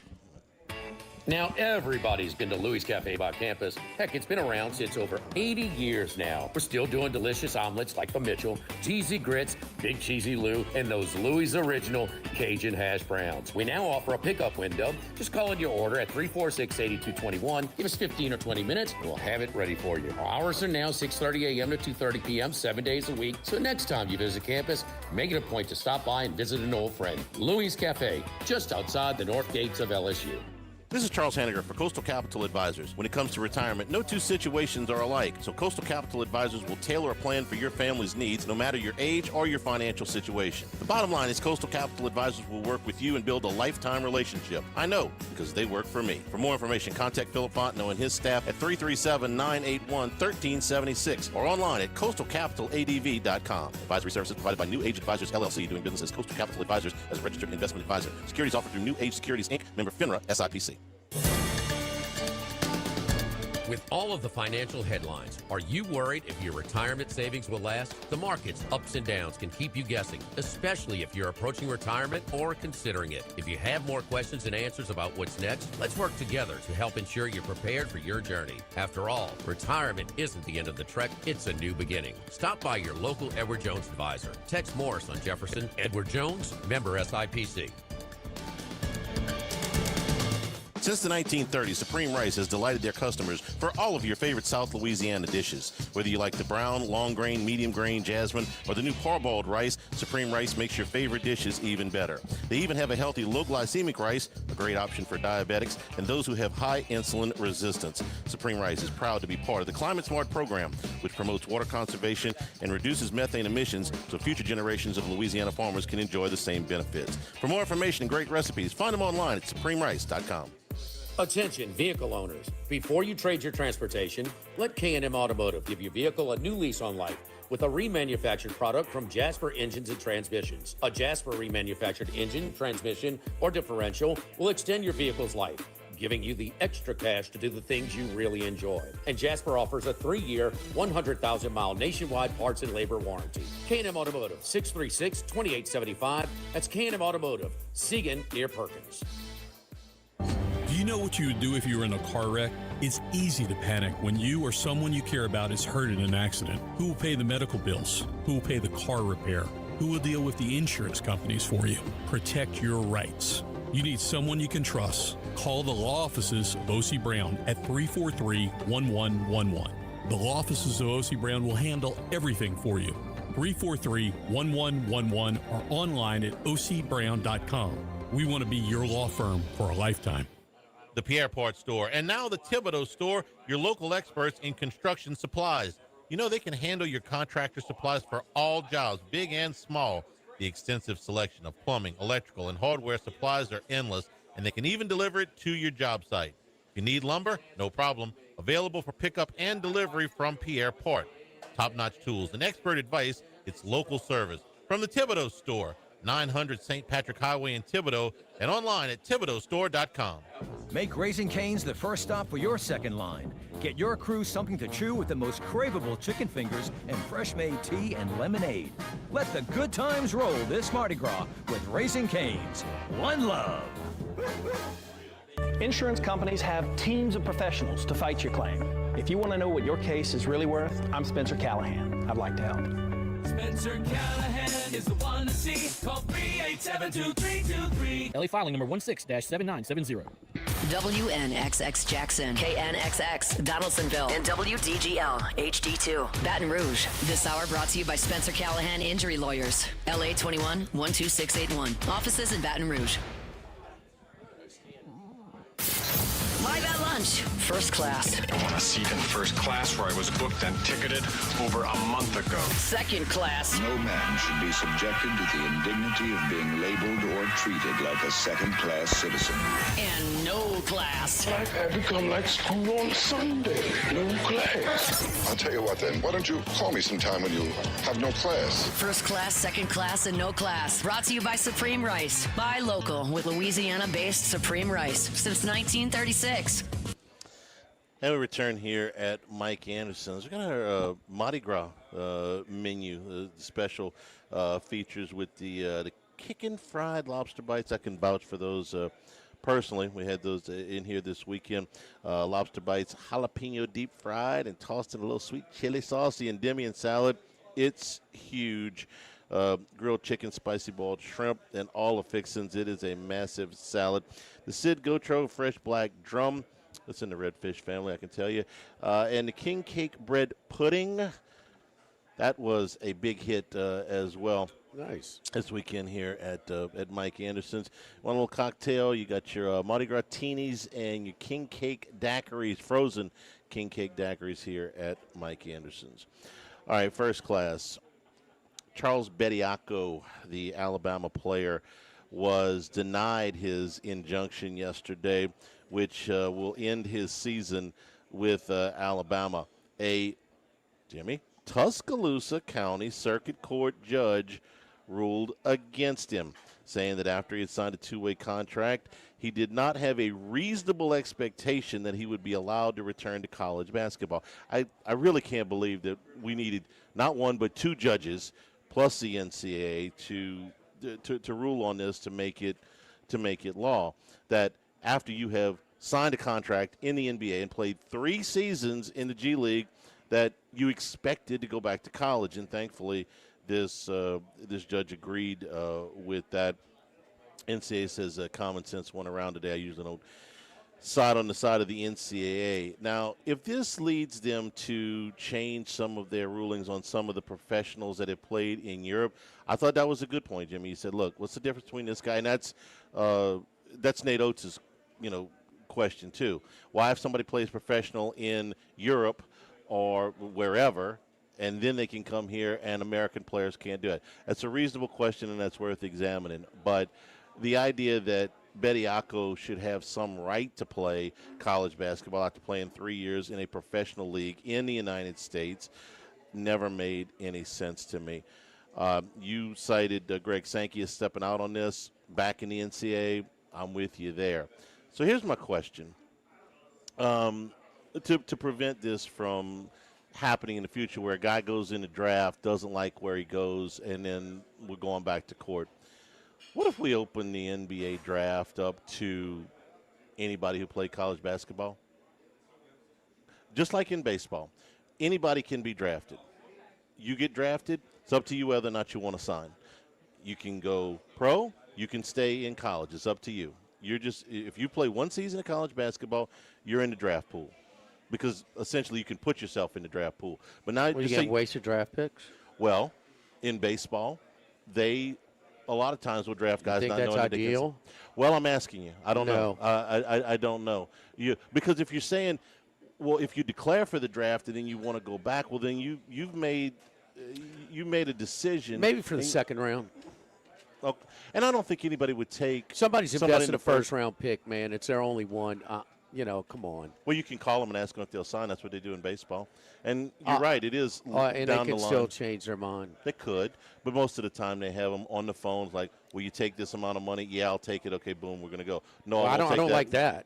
Now, everybody's been to Louis Cafe by campus. Heck, it's been around since over 80 years now. We're still doing delicious omelets like the Mitchell, cheesy grits, big cheesy Lou, and those Louis' original Cajun hash browns. We now offer a pickup window. Just call in your order at 346-8221. Give us 15 or 20 minutes, and we'll have it ready for you. Our hours are now 6:30 a.m. to 2:30 p.m., 7 days a week. So next time you visit campus, make it a point to stop by and visit an old friend. Louis Cafe, just outside the north gates of LSU. This is Charles Hanniger for Coastal Capital Advisors. When it comes to retirement, no two situations are alike, so Coastal Capital Advisors will tailor a plan for your family's needs, no matter your age or your financial situation. The bottom line is Coastal Capital Advisors will work with you and build a lifetime relationship. I know, because they work for me. For more information, contact Philip Fontenot and his staff at 337-981-1376 or online at coastalcapitaladv.com. Advisory services provided by New Age Advisors, LLC, doing business as Coastal Capital Advisors as a registered investment advisor. Securities offered through New Age Securities, Inc., member FINRA, SIPC. With all of the financial headlines, are you worried if your retirement savings will last? The market's ups and downs can keep you guessing, especially if you're approaching retirement or considering it. If you have more questions and answers about what's next, let's work together to help ensure you're prepared for your journey. After all, retirement isn't the end of the trek, it's a new beginning. Stop by your local Edward Jones advisor. Tex Morris on Jefferson. Edward Jones, member SIPC. Since the 1930s, Supreme Rice has delighted their customers for all of your favorite South Louisiana dishes. Whether you like the brown, long grain, medium grain, jasmine, or the new parboiled rice, Supreme Rice makes your favorite dishes even better. They even have a healthy low glycemic rice, a great option for diabetics and those who have high insulin resistance. Supreme Rice is proud to be part of the Climate Smart program, which promotes water conservation and reduces methane emissions so future generations of Louisiana farmers can enjoy the same benefits. For more information and great recipes, find them online at supremerice.com. Attention vehicle owners, before you trade your transportation, let K&M Automotive give your vehicle a new lease on life with a remanufactured product from Jasper Engines and Transmissions. A Jasper remanufactured engine, transmission, or differential will extend your vehicle's life, giving you the extra cash to do the things you really enjoy. And Jasper offers a 3-year, 100,000-mile nationwide parts and labor warranty. K&M Automotive, 636-2875. That's K&M Automotive, Siegen near Perkins. Do you know what you would do if you were in a car wreck? It's easy to panic when you or someone you care about is hurt in an accident. Who will pay the medical bills? Who will pay the car repair? Who will deal with the insurance companies for you? Protect your rights. You need someone you can trust. Call the law offices of O.C. Brown at 343-1111. The law offices of O.C. Brown will handle everything for you. 343-1111 or online at ocbrown.com. We want to be your law firm for a lifetime. The Pierre Parts Store, and now the Thibodeau Store, your local experts in construction supplies. You know they can handle your contractor supplies for all jobs, big and small. The extensive selection of plumbing, electrical, and hardware supplies are endless, and they can even deliver it to your job site. If you need lumber, no problem. Available for pickup and delivery from Pierre Part. Top-notch tools and expert advice, it's local service. From the Thibodeau Store, 900 St. Patrick Highway in Thibodeau, and online at thibodeaustore.com. Make Raising Cane's the first stop for your second line. Get your crew something to chew with the most craveable chicken fingers and fresh-made tea and lemonade. Let the good times roll this Mardi Gras with Raising Cane's. One love. Insurance companies have teams of professionals to fight your claim. If you want to know what your case is really worth, I'm Spencer Callahan. I'd like to help. Spencer Callahan is the one to see. Call 387-2323. LA filing number 16-7970. WNXX Jackson, KNXX Donaldsonville, and WDGL HD2 Baton Rouge. This hour brought to you by Spencer Callahan Injury Lawyers. LA 21 12681. Offices in Baton Rouge. Live at lunch, first class. I want a seat in first class where I was booked and ticketed over a month ago. Second class. No man should be subjected to the indignity of being labeled or treated like a second-class citizen. And no class. Life had become like school on Sunday. No class. I'll tell you what then. Why don't you call me sometime when you have no class? First class, second class, and no class. Brought to you by Supreme Rice. Buy local with Louisiana-based Supreme Rice since 1936. And we return here at Mike Anderson's. We got our Mardi Gras menu, special features with the kickin' fried lobster bites. I can vouch for those personally. We had those in here this weekend. Lobster bites, jalapeno deep fried and tossed in a little sweet chili sauce. The Endymion salad, it's huge. Grilled chicken, spicy boiled shrimp, and all the fixings. It is a massive salad. The Sid Gotro fresh black drum. That's in the redfish family, I can tell you. And the king cake bread pudding. That was a big hit as well. Nice. This weekend here at Mike Anderson's. One little cocktail. You got your Mardi Gras teenies and your king cake daiquiris, frozen king cake daiquiris here at Mike Anderson's. All right, first class. Charles Bediako, the Alabama player, was denied his injunction yesterday, which will end his season with Alabama. Tuscaloosa County Circuit Court judge ruled against him, saying that after he had signed a two-way contract, he did not have a reasonable expectation that he would be allowed to return to college basketball. I really can't believe that we needed not one but two judges plus the NCAA to rule on this to make it law, that after you have signed a contract in the NBA and played 3 seasons in the G League, that you expected to go back to college. And thankfully this judge agreed with that. NCAA says common sense went around today. I usually don't side on the side of the NCAA. Now, if this leads them to change some of their rulings on some of the professionals that have played in Europe, I thought that was a good point, Jimmy. He said, look, what's the difference between this guy? And that's Nate Oates' question, too. Why if somebody plays professional in Europe or wherever, and then they can come here and American players can't do it? That's a reasonable question, and that's worth examining. But the idea that Bediako should have some right to play college basketball after playing 3 years in a professional league in the United States never made any sense to me. You cited Greg Sankey as stepping out on this back in the NCAA. I'm with you there. So here's my question. To prevent this from happening in the future where a guy goes in the draft, doesn't like where he goes, and then we're going back to court. What if we open the NBA draft up to anybody who played college basketball? Just like in baseball, anybody can be drafted. You get drafted, it's up to you whether or not you want to sign. You can go pro, You can stay in college. It's up to you. If you play one season of college basketball, you're in the draft pool, because essentially you can put yourself in the draft pool. But now you get wasted draft picks. Well, in baseball, they a lot of times will draft guys think not that's knowing ideal? Well, I'm asking you. I don't No. know. I don't know. Because if you're saying, well, if you declare for the draft and then you want to go back, well, then you've made a decision. Maybe for the second round. Okay. And I don't think anybody would take Somebody's somebody invested in a first-round pick, man. It's their only one. Come on. Well, you can call them and ask them if they'll sign. That's what they do in baseball. And you're right. It is And down they the can line. still change their mind. They could, but most of the time they have them on the phones. Like, will you take this amount of money? Yeah, I'll take it. Okay, boom, we're going to go. No, Well, I don't like that.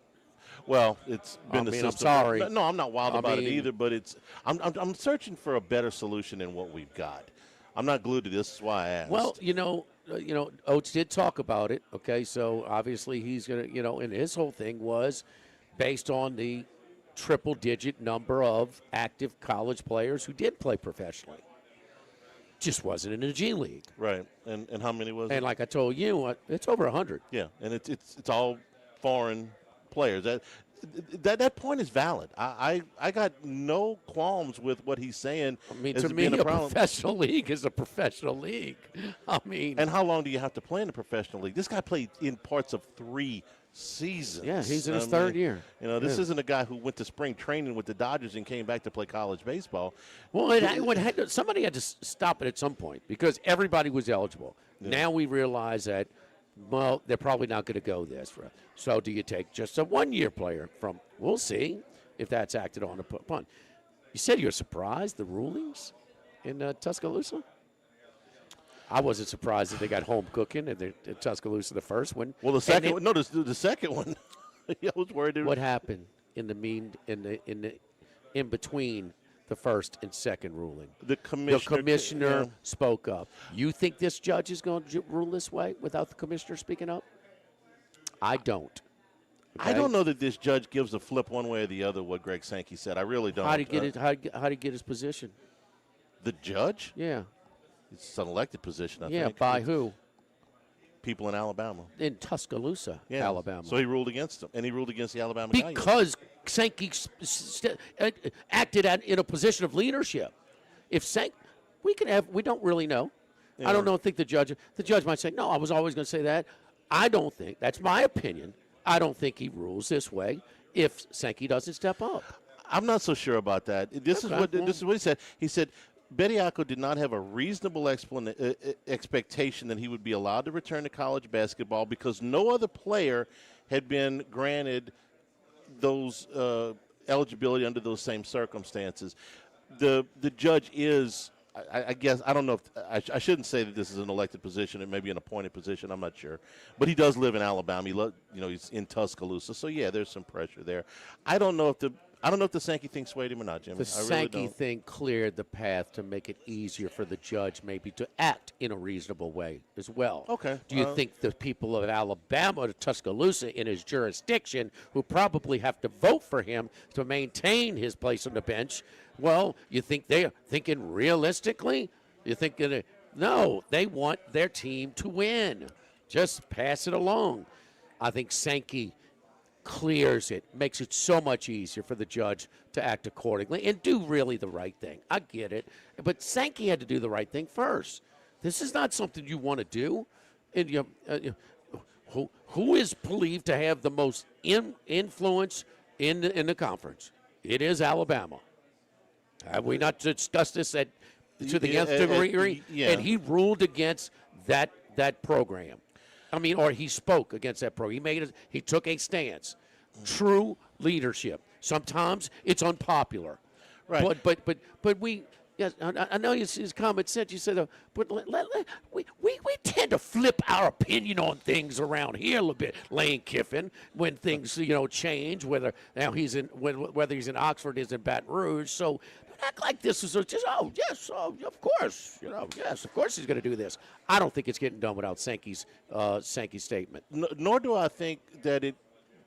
Well, it's been the system. I'm sorry. No, I'm not wild about it either. But I'm searching for a better solution than what we've got. I'm not glued to this. That's why I asked. Well, Oates did talk about it. Okay, so obviously he's gonna, and his whole thing was based on the triple-digit number of active college players who did play professionally. Just wasn't in the G League. Right. And how many was it? And like I told you, it's over 100. Yeah, and it's all foreign players. That point is valid. I got no qualms with what he's saying. I mean, as to me, being a problem. professional league is a professional league. I mean, and how long do you have to play in the professional league? This guy played in parts of 3 seasons. Yeah, he's in his third year. This isn't a guy who went to spring training with the Dodgers and came back to play college baseball. Well, somebody had to stop it at some point because everybody was eligible. Yeah. Now we realize that, well, they're probably not going to go this route. So do you take just a one-year player from? We'll see if that's acted on upon. You said you're surprised the rulings in Tuscaloosa? I wasn't surprised that they got home cooking in Tuscaloosa the first one. Well, the second one, no, the second one. I was worried. What happened in between the first and second ruling? The commissioner spoke up. You think this judge is going to rule this way without the commissioner speaking up? I don't. Okay? I don't know that this judge gives a flip one way or the other. What Greg Sankey said, I really don't. How did he get his position? The judge? Yeah. It's an elected position, I think. Yeah, by who? People in Alabama. In Tuscaloosa, Alabama. So he ruled against them, and he ruled against the Alabama guy. Because Sankey acted in a position of leadership. If Sankey, we don't really know. Yeah. I don't think the judge might say, no, I was always going to say that. I don't think, that's my opinion, I don't think he rules this way if Sankey doesn't step up. I'm not so sure about that. This is what he said. He said, Bediako did not have a reasonable expectation that he would be allowed to return to college basketball because no other player had been granted those eligibility under those same circumstances. The judge is, I guess, I don't know if I shouldn't say that this is an elected position. It may be an appointed position. I'm not sure, but he does live in Alabama. He's in Tuscaloosa, so yeah, there's some pressure there. I don't know if the Sankey thing swayed him or not, Jim. The Sankey thing cleared the path to make it easier for the judge maybe to act in a reasonable way as well. Okay. Do you think the people of Alabama, Tuscaloosa, in his jurisdiction, who probably have to vote for him to maintain his place on the bench, well, you think they're thinking realistically? You think that no, they want their team to win. Just pass it along. I think Sankey clears it, makes it so much easier for the judge to act accordingly and do really the right thing. I get it. But Sankey had to do the right thing first. This is not something you want to do. And who is believed to have the most influence in the conference? It is Alabama. Have we not discussed this to the nth degree? Yeah. And he ruled against that program. I mean, or he spoke against that program. He took a stance. True leadership. Sometimes it's unpopular. Right. But we. Yes, I know his comment said you said, but we tend to flip our opinion on things around here a little bit. Lane Kiffin, when things change, whether he's in Oxford, he's in Baton Rouge, so don't act like this is just of course, yes, of course he's going to do this. I don't think it's getting done without Sankey's statement. Nor do I think that it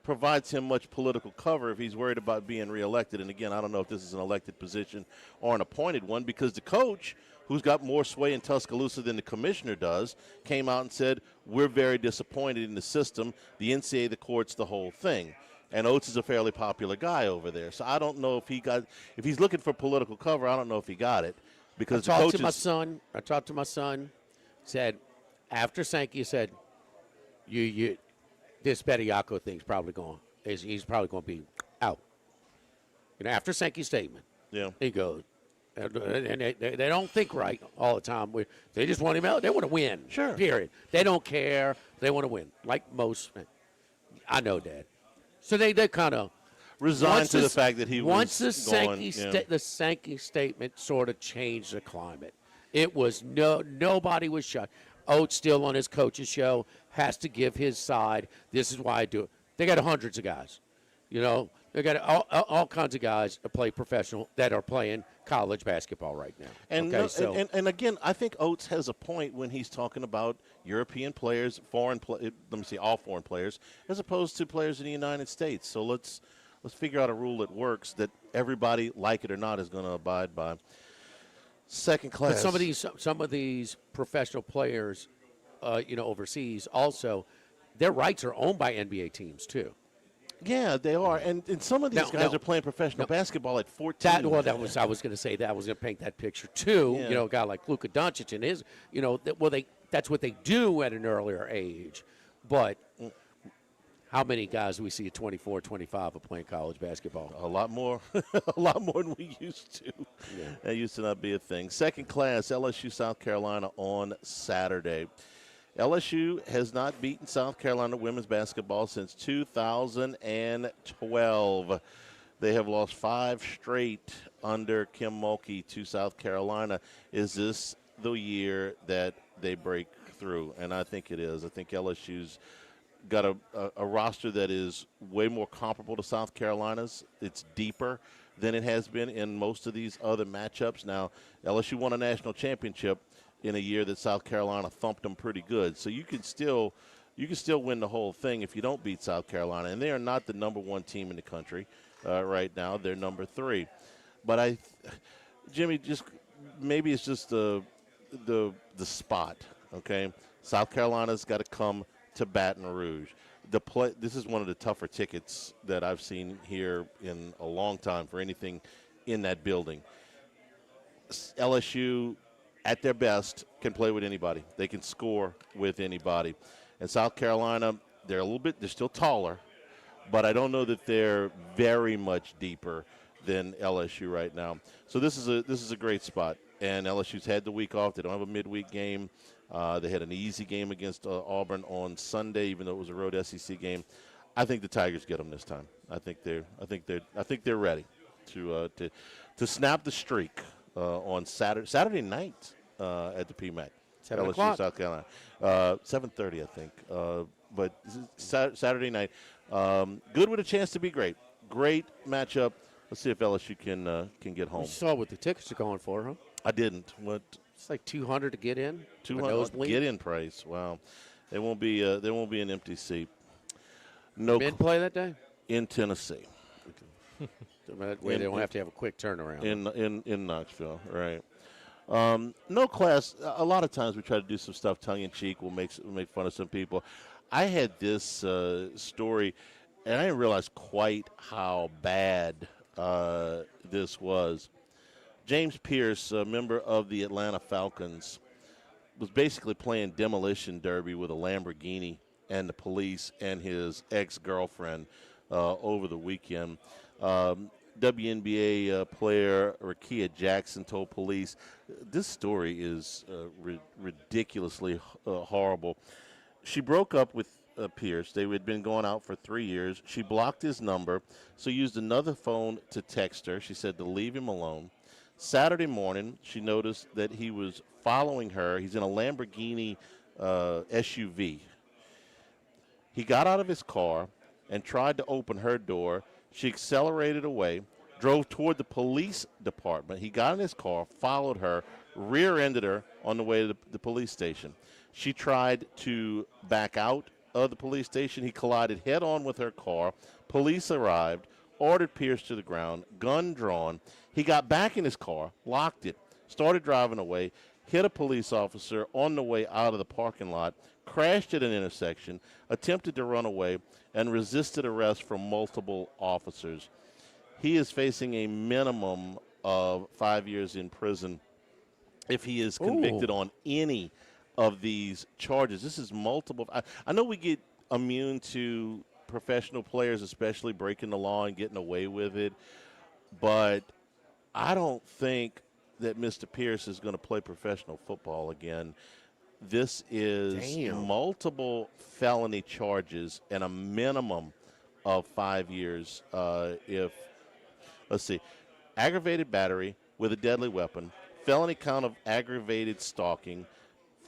provides him much political cover if he's worried about being reelected. And again, I don't know if this is an elected position or an appointed one, because the coach who's got more sway in Tuscaloosa than the commissioner does, came out and said, we're very disappointed in the system, the NCAA, the courts, the whole thing. And Oates is a fairly popular guy over there. So I don't know if he's looking for political cover, I don't know if he got it. Because I talked to my son, said, after Sankey said, this Bediako thing's probably going, he's probably going to be out. After Sankey's statement, he goes, and they don't think right all the time. They just want him out. They want to win. Sure. Period. They don't care. They want to win, like most. I know, Dad. So they kind of resigned to the fact that he once was the Sankey statement sort of changed the climate. It was nobody was shut. Oates still on his coach's show has to give his side. This is why I do it. They got hundreds of guys. They got all kinds of guys that play professional that are playing college basketball right now. And, and again, I think Oates has a point when he's talking about European players, all foreign players, as opposed to players in the United States. So let's figure out a rule that works that everybody, like it or not, is going to abide by. Second class. But some of these professional players, overseas, also, their rights are owned by NBA teams too. Yeah, they are, and some of these guys are playing professional basketball at 14. I was going to say that. I was going to paint that picture too. Yeah. A guy like Luka Doncic and his, that's what they do at an earlier age. But how many guys do we see at 24, 25 are playing college basketball? A lot more, a lot more than we used to. Yeah. That used to not be a thing. Second class, LSU, South Carolina on Saturday. LSU has not beaten South Carolina women's basketball since 2012. They have lost 5 straight under Kim Mulkey to South Carolina. Is this the year that they break through? And I think it is. I think LSU's got a roster that is way more comparable to South Carolina's. It's deeper than it has been in most of these other matchups. Now, LSU won a national championship in a year that South Carolina thumped them pretty good. So you can still win the whole thing if you don't beat South Carolina. And they are not the number 1 team in the country right now. They're number 3. But Jimmy, maybe it's just the spot, okay? South Carolina's got to come to Baton Rouge. This is one of the tougher tickets that I've seen here in a long time for anything in that building. LSU, at their best, can play with anybody. They can score with anybody. And South Carolina, they're still taller, but I don't know that they're very much deeper than LSU right now. So this is a great spot. And LSU's had the week off. They don't have a midweek game. They had an easy game against Auburn on Sunday, even though it was a road SEC game. I think the Tigers get them this time. I think they're ready to snap the streak on Saturday night at the PMAC. 7 LSU, o'clock. South Carolina. 7:30, I think. But Saturday night. Good with a chance to be great. Great matchup. Let's see if LSU can get home. You saw what the tickets are going for, huh? I didn't. What? It's like $200 to get in. $200 get-in price. Wow. There won't be an empty seat. No. Men play that day in Tennessee. That way they don't have to have a quick turnaround. In Knoxville, right? No class. A lot of times we try to do some stuff tongue in cheek. We'll make fun of some people. I had this story, and I didn't realize quite how bad this was. James Pierce, a member of the Atlanta Falcons, was basically playing demolition derby with a Lamborghini and the police and his ex-girlfriend over the weekend. WNBA player Rakia Jackson told police, this story is ridiculously horrible. She broke up with Pierce. They had been going out for 3 years. She blocked his number, so used another phone to text her. She said to leave him alone. Saturday morning, she noticed that he was following her. He's in a Lamborghini SUV. He got out of his car and tried to open her door. She accelerated away, drove toward the police department. He got in his car, followed her, rear-ended her on the way to the police station. She tried to back out of the police station. He collided head-on with her car. Police arrived, ordered Pierce to the ground, gun drawn. He got back in his car, locked it, started driving away, hit a police officer on the way out of the parking lot, crashed at an intersection, attempted to run away, and resisted arrest from multiple officers. He is facing a minimum of 5 years in prison if he is convicted on any of these charges. This is multiple. I know we get immune to professional players, especially breaking the law and getting away with it, but I don't think that Mr. Pierce is going to play professional football again. This is multiple felony charges and a minimum of 5 years. Let's see, aggravated battery with a deadly weapon, felony count of aggravated stalking,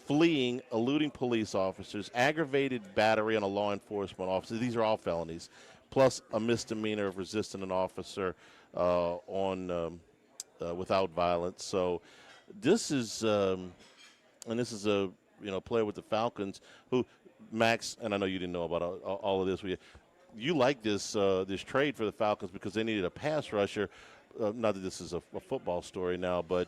fleeing, eluding police officers, aggravated battery on a law enforcement officer. These are all felonies, plus a misdemeanor of resisting an officer without violence. So this is, and this is a player with the Falcons who, Max, and I know you didn't know about all of this. You like this this trade for the Falcons because they needed a pass rusher. Not that this is a football story now, but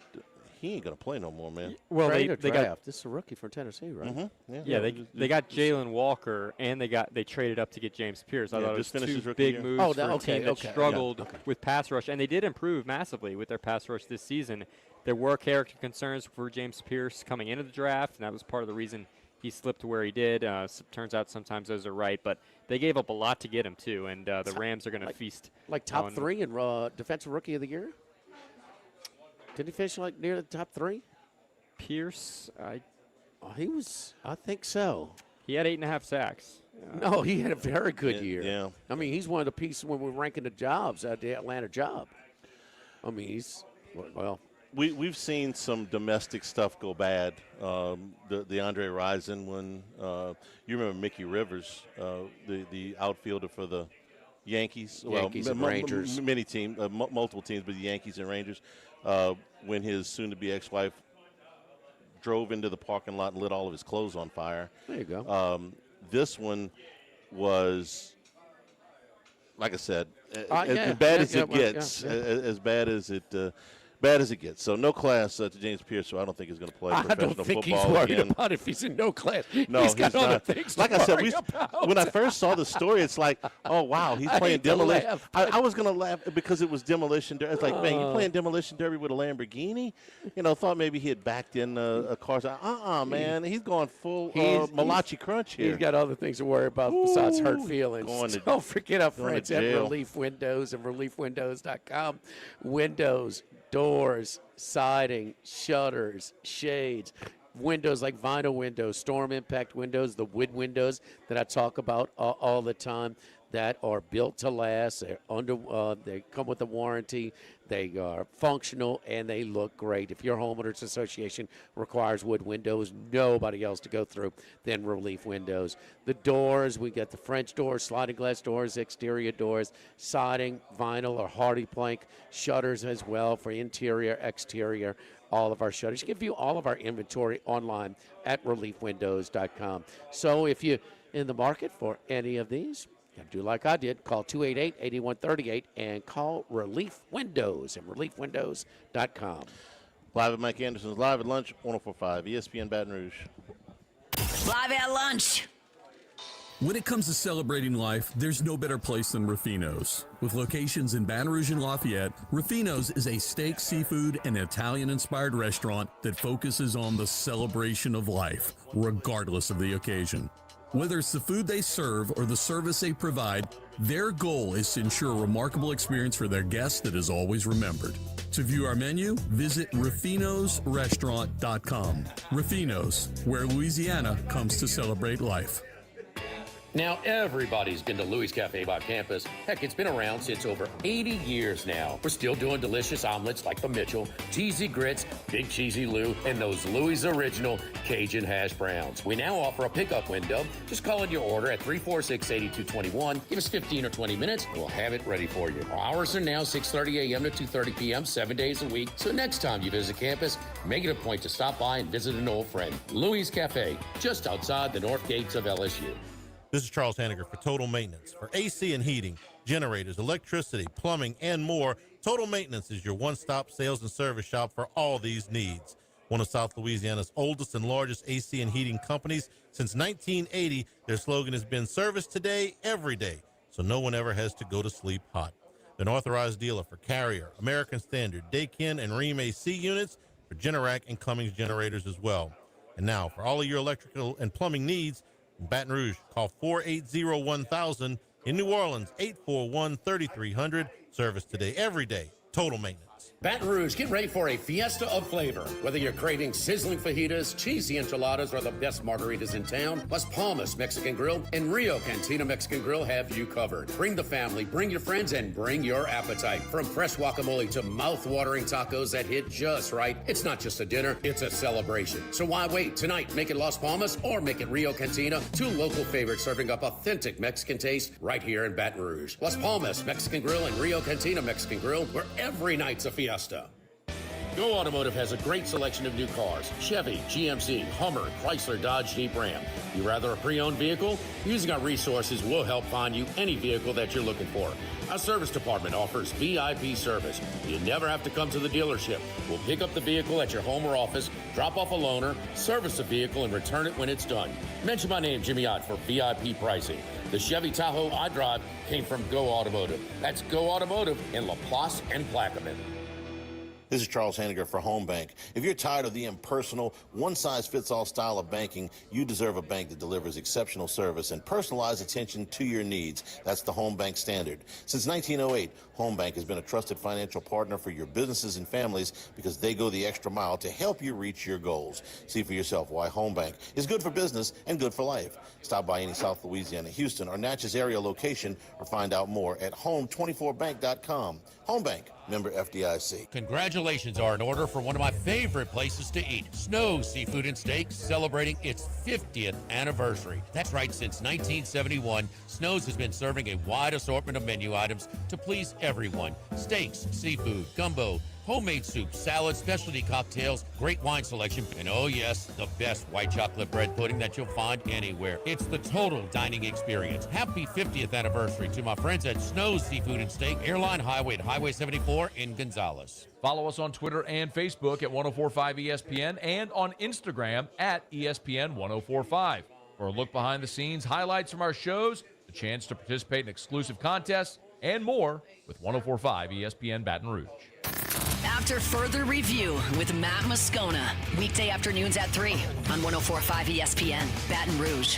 he ain't going to play no more, man. Well, they got this is a rookie from Tennessee, right? Mm-hmm. Yeah, they got Jalen Walker, and they traded up to get James Pierce. I thought it was two big moves for a team that struggled with pass rush, and they did improve massively with their pass rush this season. There were character concerns for James Pierce coming into the draft, and that was part of the reason he slipped to where he did. Turns out sometimes those are right, but they gave up a lot to get him, too, and the Rams are going to feast. Like top 3 in Defensive Rookie of the Year? Did he finish near the top 3? Pierce, I think so. He had 8.5 sacks. No, he had a very good year. Yeah. I mean, he's one of the pieces when we're ranking the jobs at the Atlanta job. I mean, he's, well. We've seen some domestic stuff go bad. The Andre Rison when you remember Mickey Rivers, the outfielder for the Yankees and Rangers. Many teams, multiple teams, but the Yankees and Rangers. When his soon-to-be ex-wife drove into the parking lot and lit all of his clothes on fire. There you go. This one was, like I said, as bad as it gets. As bad as it. Bad as it gets. So no class to James Pierce, so I don't think he's going to play professional football again. I don't think he's worried about if he's in no class. No, he's got other things like to I said, worry about. when I first saw the story, it's like, oh, wow, he's playing demolition. I was going to laugh because it was demolition derby. It's like, man, you playing demolition derby with a Lamborghini? Thought maybe he had backed in a car. Man, he's going full Malachi Crunch here. He's got other things to worry about besides hurt feelings. Don't forget our friends at Relief Windows and ReliefWindows.com. Windows, doors, siding, shutters, shades, windows like vinyl windows, storm impact windows, the wood windows that I talk about all the time that are built to last. They're they come with a warranty. They are functional, and they look great. If your homeowners association requires wood windows, nobody else to go through than Relief Windows. The doors, we got the French doors, sliding glass doors, exterior doors, siding, vinyl or hardy plank, shutters as well for interior, exterior, all of our shutters. Give you all of our inventory online at reliefwindows.com. So if you're in the market for any of these, do like I did. Call 288-8138 and call Relief Windows and reliefwindows.com. Live at Mike Anderson's Live at Lunch, 104.5 ESPN Baton Rouge. Live at lunch. When it comes to celebrating life, there's no better place than Ruffino's. With locations in Baton Rouge and Lafayette, Ruffino's is a steak, seafood, and Italian-inspired restaurant that focuses on the celebration of life, regardless of the occasion. Whether it's the food they serve or the service they provide, their goal is to ensure a remarkable experience for their guests that is always remembered. To view our menu, visit Ruffino'sRestaurant.com. Ruffino's, where Louisiana comes to celebrate life. Now, everybody's been to Louis Cafe by campus. Heck, it's been around since over 80 years now. We're still doing delicious omelets like the Mitchell, cheesy grits, big cheesy Lou, and those Louis' original Cajun hash browns. We now offer a pickup window. Just call in your order at 346-8221. Give us 15 or 20 minutes, and we'll have it ready for you. Our hours are now 6:30 a.m. to 2:30 p.m., 7 days a week. So next time you visit campus, make it a point to stop by and visit an old friend. Louis Cafe, just outside the north gates of LSU. This is Charles Hanniger for Total Maintenance. For AC and heating, generators, electricity, plumbing, and more, Total Maintenance is your one-stop sales and service shop for all these needs. One of South Louisiana's oldest and largest AC and heating companies. Since 1980, their slogan has been service today, every day, so no one ever has to go to sleep hot. They're an authorized dealer for Carrier, American Standard, Daikin, and Rheem AC units, for Generac and Cummins generators as well. And now, for all of your electrical and plumbing needs, in Baton Rouge, call 480-1000. In New Orleans, 841-3300. Service today, every day. Total Maintenance. Baton Rouge, get ready for a fiesta of flavor. Whether you're craving sizzling fajitas, cheesy enchiladas, or the best margaritas in town, Las Palmas Mexican Grill and Rio Cantina Mexican Grill have you covered. Bring the family, bring your friends, and bring your appetite. From fresh guacamole to mouth-watering tacos that hit just right, it's not just a dinner, it's a celebration. So why wait? Tonight, make it Las Palmas or make it Rio Cantina, two local favorites serving up authentic Mexican taste right here in Baton Rouge. Las Palmas Mexican Grill and Rio Cantina Mexican Grill, where every night's a fiesta. Go Automotive has a great selection of new cars: Chevy, GMC, Hummer, Chrysler, Dodge, Jeep, Ram. You rather a pre-owned vehicle? Using our resources will help find you any vehicle that you're looking for. Our service department offers VIP service. You never have to come to the dealership. We'll pick up the vehicle at your home or office, drop off a loaner, service the vehicle, and return it when it's done. Mention my name, Jimmy Ott, for VIP pricing. The Chevy Tahoe I drive came from Go Automotive. That's Go Automotive in LaPlace and Plaquemine. This is Charles Hanniger for Home Bank. If you're tired of the impersonal, one-size-fits-all style of banking, you deserve a bank that delivers exceptional service and personalized attention to your needs. That's the Home Bank standard. Since 1908, Home Bank has been a trusted financial partner for your businesses and families because they go the extra mile to help you reach your goals. See for yourself why Home Bank is good for business and good for life. Stop by any South Louisiana, Houston, or Natchez area location or find out more at home24bank.com. Home Bank, member FDIC. Congratulations are in order for one of my favorite places to eat, Snow's Seafood and Steaks, celebrating its 50th anniversary. That's right, since 1971, Snow's has been serving a wide assortment of menu items to please everyone. Steaks, seafood, gumbo, homemade soup, salads, specialty cocktails, great wine selection, and oh yes, the best white chocolate bread pudding that you'll find anywhere. It's the total dining experience. Happy 50th anniversary to my friends at Snow's Seafood and Steak, Airline Highway at Highway 74 in Gonzales. Follow us on Twitter and Facebook at 1045 ESPN and on Instagram at ESPN 1045. For a look behind the scenes, highlights from our shows, the chance to participate in exclusive contests, and more with 1045 ESPN Baton Rouge. After further review with Matt Moscona, weekday afternoons at 3 on 104.5 ESPN, Baton Rouge.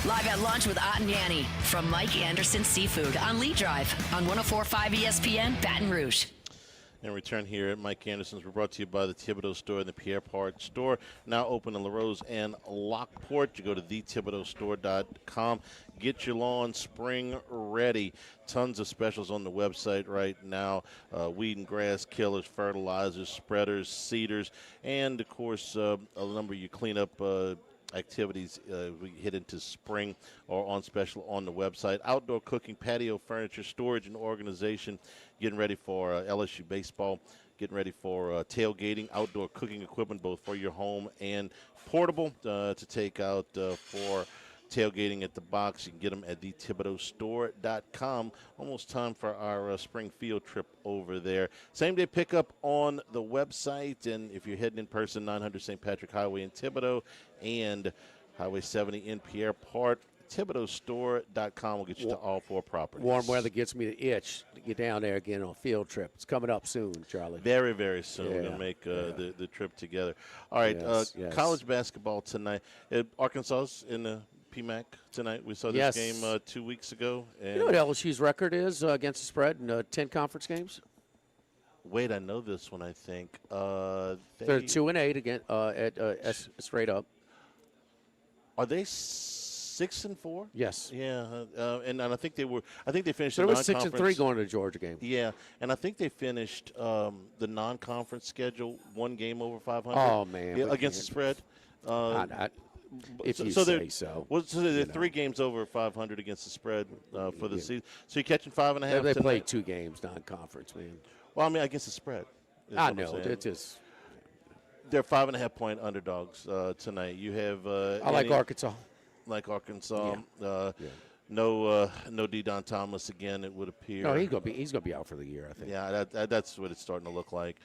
Live at lunch with Ott and Yanni from Mike Anderson Seafood on Lee Drive on 104.5 ESPN, Baton Rouge. And return here at Mike Anderson's. We're brought to you by the Thibodeau Store and the Pierre Part Store. Now open in LaRose and Lockport. You go to thethibodeaustore.com. Get your lawn spring ready. Tons of specials on the website right now. Weed and grass killers, fertilizers, spreaders, seeders, and, of course, a number of your cleanup activities we hit into spring or on special on the website. Outdoor cooking, patio furniture, storage and organization, getting ready for LSU baseball, getting ready for tailgating, outdoor cooking equipment both for your home and portable to take out for tailgating at the box. You can get them at thethibodeaustore.com. Almost time for our spring field trip over there. Same-day pickup on the website, and if you're heading in person, 900 St. Patrick Highway in Thibodaux and Highway 70 in Pierre Part. ThibodeauStore.com will get you to all four properties. Warm weather gets me the itch to get down there again on a field trip. It's coming up soon, Charlie. Very, very soon. Yeah, We'll make the trip together. All right, Yes. college basketball tonight. Arkansas's in the PMAC tonight. We saw this game 2 weeks ago. And you know what LSU's record is against the spread in 10 conference games? Wait, I know this one, I think. They're 2-8 again straight up. Are they 6-4? Yes. Yeah, and I think they were. I think they finished. So the it was 6-3 going to the Georgia game. Yeah, and I think they finished the non-conference schedule one game over 500. Oh man, against the spread. If you so say so. Well, so they're 3 games over 500 against the spread for the season. So you're catching 5.5. They played 2 games non-conference, man. Well, I mean against the spread. I know. It is. They're 5.5-point underdogs tonight. You have. I like Arkansas. Like Arkansas. Yeah. No D-Don Thomas again. It would appear. No, he's gonna be out for the year, I think. Yeah, that's what it's starting to look like,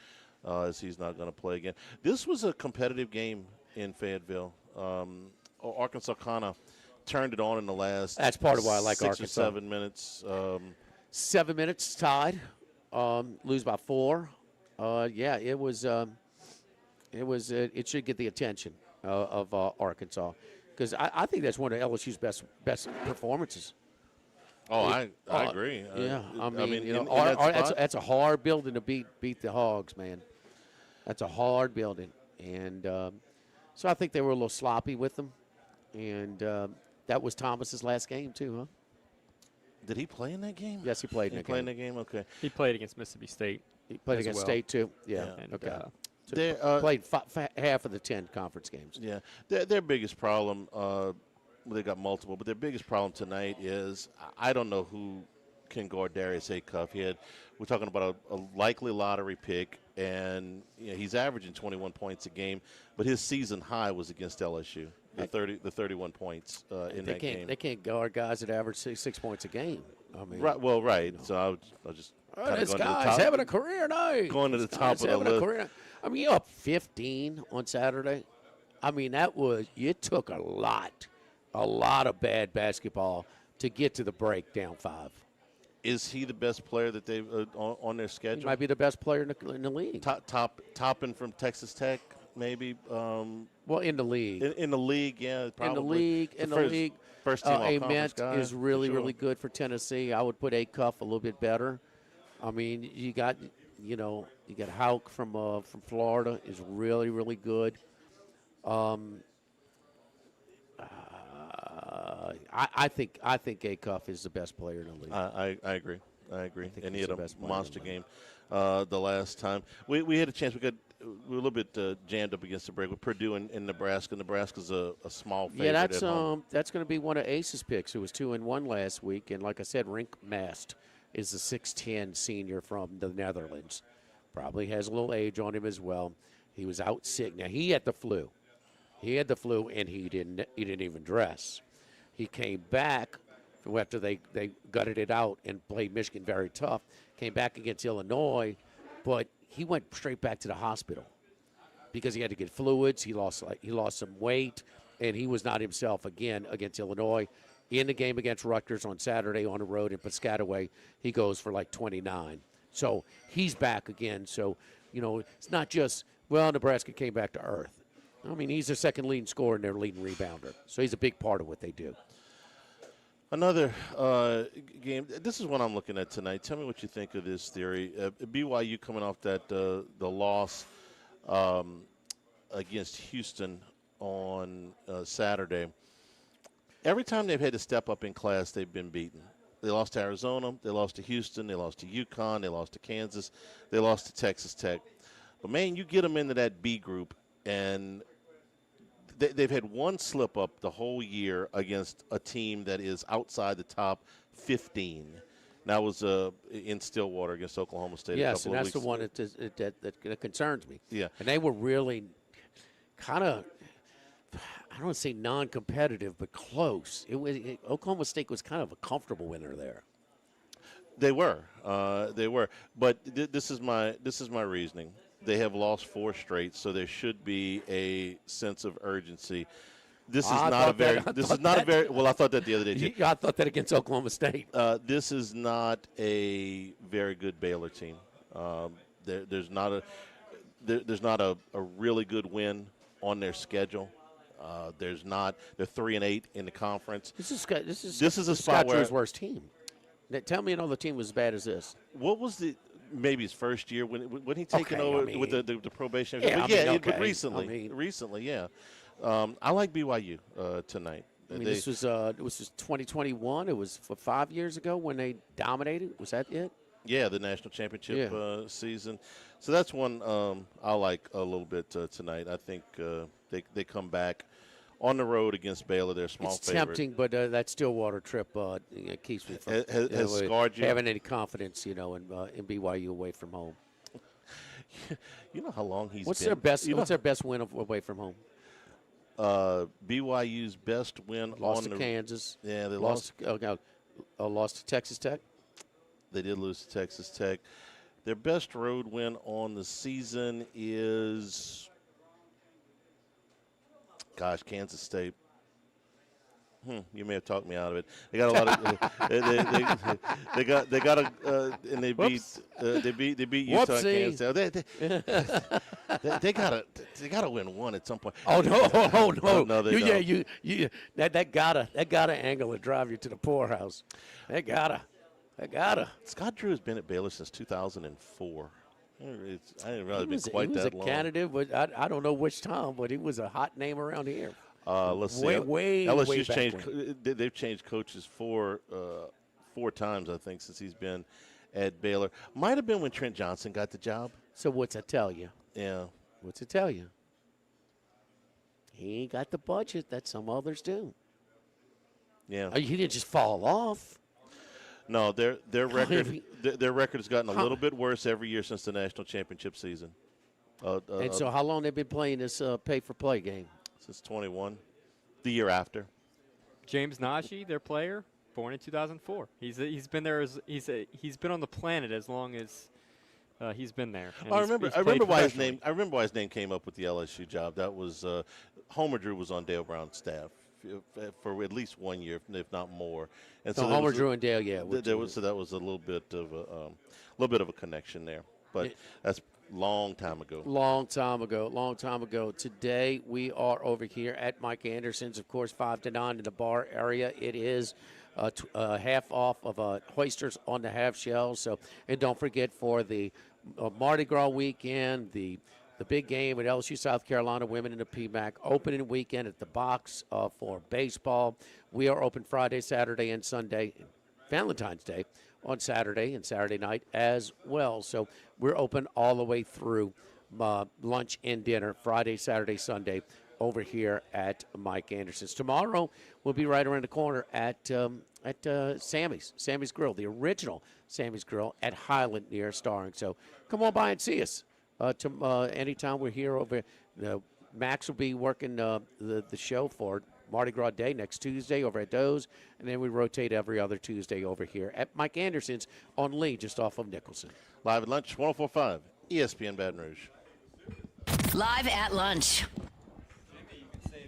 as he's not going to play again. This was a competitive game in Fayetteville. Arkansas kind of turned it on in the last. That's part of why I like 6 Arkansas. or 7 minutes. 7 minutes tied. Lose by 4. Yeah, it was. It should get the attention of Arkansas, because I think that's one of LSU's best performances. Oh, I agree. Yeah, I mean in that's a hard building to beat the Hogs, man. That's a hard building, and so I think they were a little sloppy with them, and that was Thomas's last game too, huh? Did he play in that game? Yes, he played in that game. In that game? Okay. He played against Mississippi State. He played against State too. Yeah. And, Okay. They played half of the 10 conference games. Yeah, their biggest problem. They got multiple, but their biggest problem tonight is I don't know who can guard Darius Acuff. We're talking about a likely lottery pick, and he's averaging 21 points a game, but his season high was against LSU. The 31 points in that game. They can't guard guys that average 6 points a game. I mean, right. Well, right. So I'll just. This guy's having a career night. Going to the top of the list. I mean, you're up 15 on Saturday. I mean, it took a lot of bad basketball to get to the break down 5. Is he the best player that they've on their schedule? He might be the best player in the league. Topping from Texas Tech, maybe. Well, in the league. In the league, yeah, probably. In the league. First team Ament guy, is really, sure. really good for Tennessee. I would put Acuff a little bit better. I mean, you got Houck from Florida is really, really good. I think Acuff is the best player in the league. I agree. And he had a monster game the last time. We had a chance. We were a little bit jammed up against the break with Purdue and Nebraska. Nebraska's a small favorite. Yeah, at home. that's going to be one of Ace's picks, who was 2-1 last week. And like I said, Rink Mast is the 6'10" senior from the Netherlands. Probably has a little age on him as well. He was out sick. Now, he had the flu, and he didn't even dress. He came back after they gutted it out and played Michigan very tough. Came back against Illinois, but he went straight back to the hospital because he had to get fluids. He lost some weight, and he was not himself again against Illinois. In the game against Rutgers on Saturday on the road in Piscataway, he goes for like 29. So he's back again. So, it's not just, Nebraska came back to earth. I mean, he's their second leading scorer and their leading rebounder. So he's a big part of what they do. Another game. This is what I'm looking at tonight. Tell me what you think of this theory. BYU coming off that the loss against Houston on Saturday. Every time they've had to step up in class, they've been beaten. They lost to Arizona. They lost to Houston. They lost to UConn. They lost to Kansas. They lost to Texas Tech. But, man, you get them into that B group, and they've had one slip-up the whole year against a team that is outside the top 15. That was in Stillwater against Oklahoma State. Yes, and that's the one that concerns me. Yeah. And they were really kind of, I don't want to say non-competitive, but close. Oklahoma State was kind of a comfortable winner there. They were. But this is my reasoning. They have lost 4 straight, so there should be a sense of urgency. This is not a very. Well, I thought that the other day too. I thought that against Oklahoma State. This is not a very good Baylor team. There's not a really good win on their schedule. They're 3-8 in the conference. This is a spot where worst team. Tell me another team was as bad as this. What was maybe his first year when he taken over with the probation? Yeah, but recently, yeah. I like BYU tonight. I mean, this was 2021. It was for 5 years ago when they dominated. Was that it? Yeah, the national championship season. So that's one I like a little bit tonight. I think they come back on the road against Baylor. They're a small favorite. It's tempting, but that Stillwater trip keeps me from has scarred you. Having any confidence, in BYU away from home. You know how long he's What's been. their best? What's their best win away from home? BYU's best win Lost on to Kansas. Yeah, they lost to Texas Tech. They did lose to Texas Tech. Their best road win on the season is, Kansas State. You may have talked me out of it. They got a lot of. they got a and they beat Utah and Kansas. They gotta win one at some point. Oh no! No, they don't. You that gotta angle to drive you to the poorhouse. They gotta. Scott Drew has been at Baylor since 2004. I didn't realize it's been quite he was that a long. candidate, but I don't know which time, but he was a hot name around here. Let's see. LSU's changed. They've changed coaches four times, I think, since he's been at Baylor. Might have been when Trent Johnson got the job. So what's it tell you? Yeah. What's it tell you? He ain't got the budget that some others do. Yeah. He didn't just fall off. No, their record has gotten a little bit worse every year since the national championship season. And so, how long they've been playing this pay-for-play game? Since 21, the year after. James Najee, their player, born in 2004. He's been there he's been on the planet as long as he's been there. And I remember why his name came up with the LSU job. That was Homer Drew was on Dale Brown's staff for at least 1 year, if not more. And so Homer Drew and Dale, that was a little bit of a connection there. But that's long time ago. Long time ago. Today we are over here at Mike Anderson's, of course, 5 to 9 in the bar area. It is half off of Hoisters on the half shell. So, and don't forget for the Mardi Gras weekend, the big game at LSU South Carolina women in the PMAC opening weekend at the box for baseball. We are open Friday, Saturday, and Sunday, Valentine's Day on Saturday and Saturday night as well. So we're open all the way through lunch and dinner, Friday, Saturday, Sunday, over here at Mike Anderson's. Tomorrow we'll be right around the corner at Sammy's Grill, the original Sammy's Grill at Highland near Starring. So come on by and see us. Anytime we're here over, Max will be working the show for Mardi Gras Day next Tuesday over at Doe's, and then we rotate every other Tuesday over here at Mike Anderson's on Lee, just off of Nicholson. Live at lunch, 104.5 ESPN Baton Rouge. Live at lunch.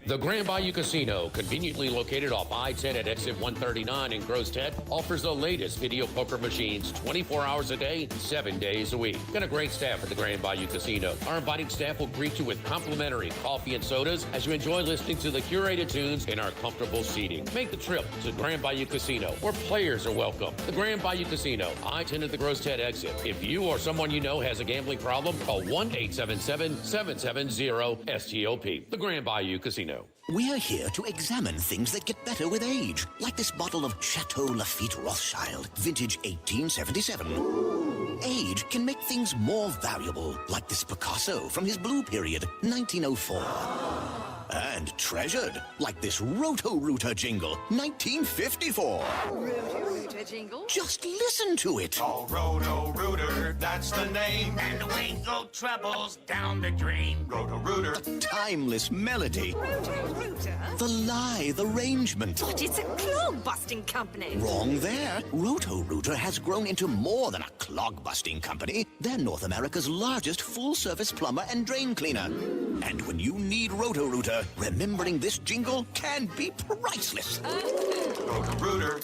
The Grand Bayou Casino, conveniently located off I-10 at exit 139 in Gross Ted, offers the latest video poker machines 24 hours a day, 7 days a week. Got a great staff at the Grand Bayou Casino. Our inviting staff will greet you with complimentary coffee and sodas as you enjoy listening to the curated tunes in our comfortable seating. Make the trip to Grand Bayou Casino, where players are welcome. The Grand Bayou Casino, I-10 at the Gross Ted exit. If you or someone you know has a gambling problem, call 1-877-770-STOP. The Grand Bayou Casino. We're here to examine things that get better with age, like this bottle of Chateau Lafite Rothschild, vintage 1877. Age can make things more valuable, like this Picasso from his blue period, 1904. And treasured, like this Roto-Rooter jingle, 1954. Roto-Rooter jingle? Just listen to it. Oh, Roto-Rooter, that's the name. And the wingle trebles down the drain. Roto-Rooter. The timeless melody. Roto-Rooter? The lithe arrangement. But it's a clog-busting company. Wrong there. Roto-Rooter has grown into more than a clog-busting company. They're North America's largest full-service plumber and drain cleaner. And when you need Roto-Rooter, remembering this jingle can be priceless. Roto-Rooter.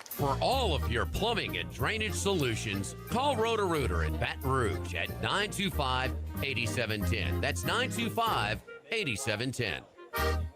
For all of your plumbing and drainage solutions, call Roto-Rooter in Baton Rouge at 925-8710. That's 925-8710.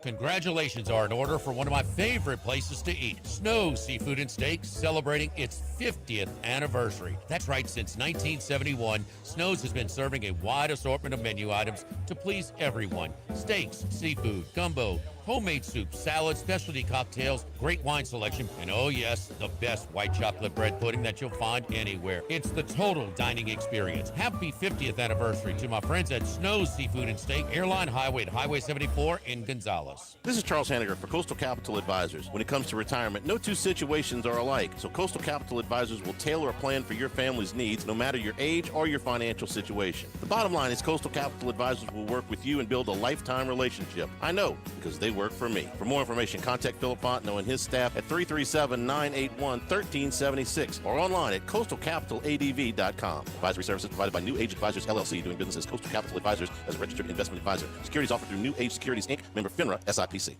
Congratulations are in order for one of my favorite places to eat, Snow Seafood and Steaks, celebrating its 50th anniversary. That's right, since 1971, Snow's has been serving a wide assortment of menu items to please everyone. Steaks, seafood, gumbo, homemade soup, salads, specialty cocktails, great wine selection, and oh yes, the best white chocolate bread pudding that you'll find anywhere. It's the total dining experience. Happy 50th anniversary to my friends at Snow's Seafood and Steak, Airline Highway at Highway 74 in Gonzales. This is Charles Hanniger for Coastal Capital Advisors. When it comes to retirement, no two situations are alike, so Coastal Capital Advisors will tailor a plan for your family's needs, no matter your age or your financial situation. The bottom line is Coastal Capital Advisors will work with you and build a lifetime relationship. I know, because they work for me. For more information, contact Philip Fontenot and his staff at 337-981-1376 or online at coastalcapitaladv.com. Advisory services provided by New Age Advisors, LLC, doing business as Coastal Capital Advisors as a registered investment advisor. Securities offered through New Age Securities, Inc., member FINRA, SIPC.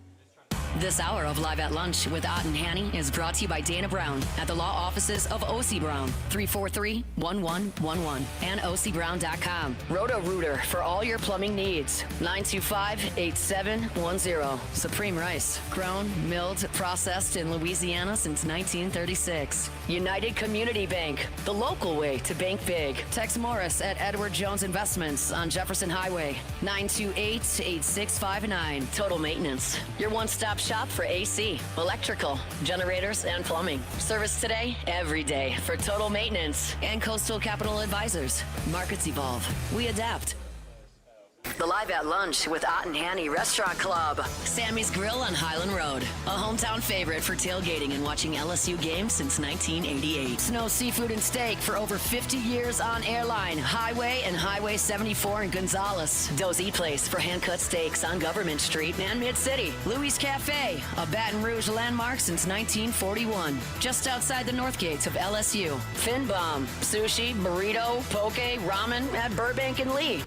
This hour of Live at Lunch with Ott and Hanny is brought to you by Dana Brown at the law offices of O.C. Brown, 343-1111 and ocbrown.com. Roto-Rooter for all your plumbing needs, 925-8710. Supreme Rice, grown, milled, processed in Louisiana since 1936. United Community Bank, the local way to bank big. Tex Morris at Edward Jones Investments on Jefferson Highway, 928-8659. Total Maintenance, your one-stop shop for AC, electrical, generators, and plumbing. Service today, every day for Total Maintenance. And Coastal Capital Advisors. Markets evolve. We adapt. The Live at Lunch with Ott and Hanny Restaurant Club. Sammy's Grill on Highland Road. A hometown favorite for tailgating and watching LSU games since 1988. Snow Seafood and Steak for over 50 years on Airline, Highway, and Highway 74 in Gonzales. Dozy Place for hand-cut steaks on Government Street and Mid-City. Louis Cafe, a Baton Rouge landmark since 1941. Just outside the north gates of LSU. Fin Bomb, sushi, burrito, poke, ramen at Burbank and Lee.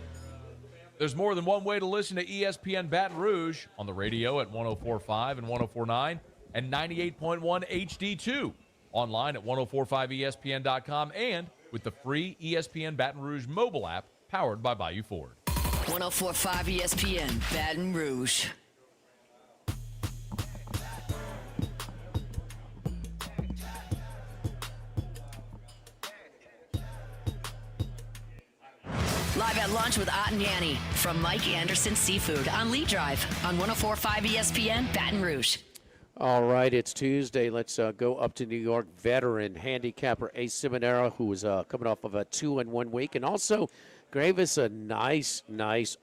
There's more than one way to listen to ESPN Baton Rouge on the radio at 104.5 and 104.9 and 98.1 HD2. Online at 1045ESPN.com and with the free ESPN Baton Rouge mobile app powered by Bayou Ford. 1045 ESPN Baton Rouge. Live at Lunch with Ott and Hanny from Mike Anderson Seafood on Lee Drive on 104.5 ESPN Baton Rouge. All right, it's Tuesday. Let's go up to New York. Veteran handicapper Ace Seminara, who is coming off of a 2-1 week, and also gave us a nice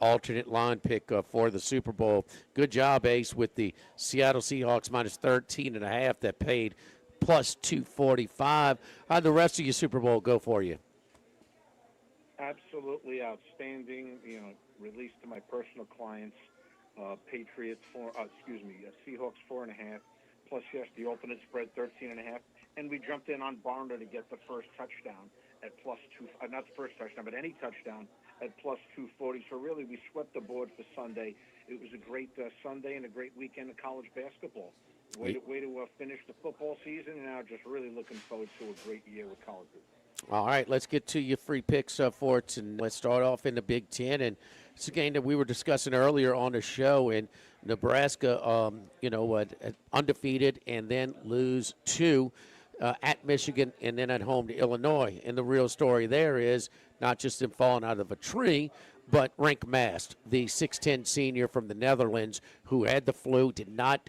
alternate line pick for the Super Bowl. Good job, Ace, with the Seattle Seahawks minus 13.5 that paid plus 245. How'd the rest of your Super Bowl go for you? Absolutely outstanding. Released to my personal clients. Patriots Seahawks 4.5. Plus, yes, the alternate spread 13.5. And we jumped in on Barner to get the first touchdown at plus two. Not the first touchdown, but any touchdown at plus 240. So really, we swept the board for Sunday. It was a great Sunday and a great weekend of college basketball. Way to finish the football season, and now just really looking forward to a great year with colleges. All right, let's get to your free picks for it. And let's start off in the Big Ten. And it's a game that we were discussing earlier on the show. And Nebraska, undefeated and then lose two at Michigan and then at home to Illinois. And the real story there is not just them falling out of a tree, but Rank Mast, the 6'10 senior from the Netherlands who had the flu, did not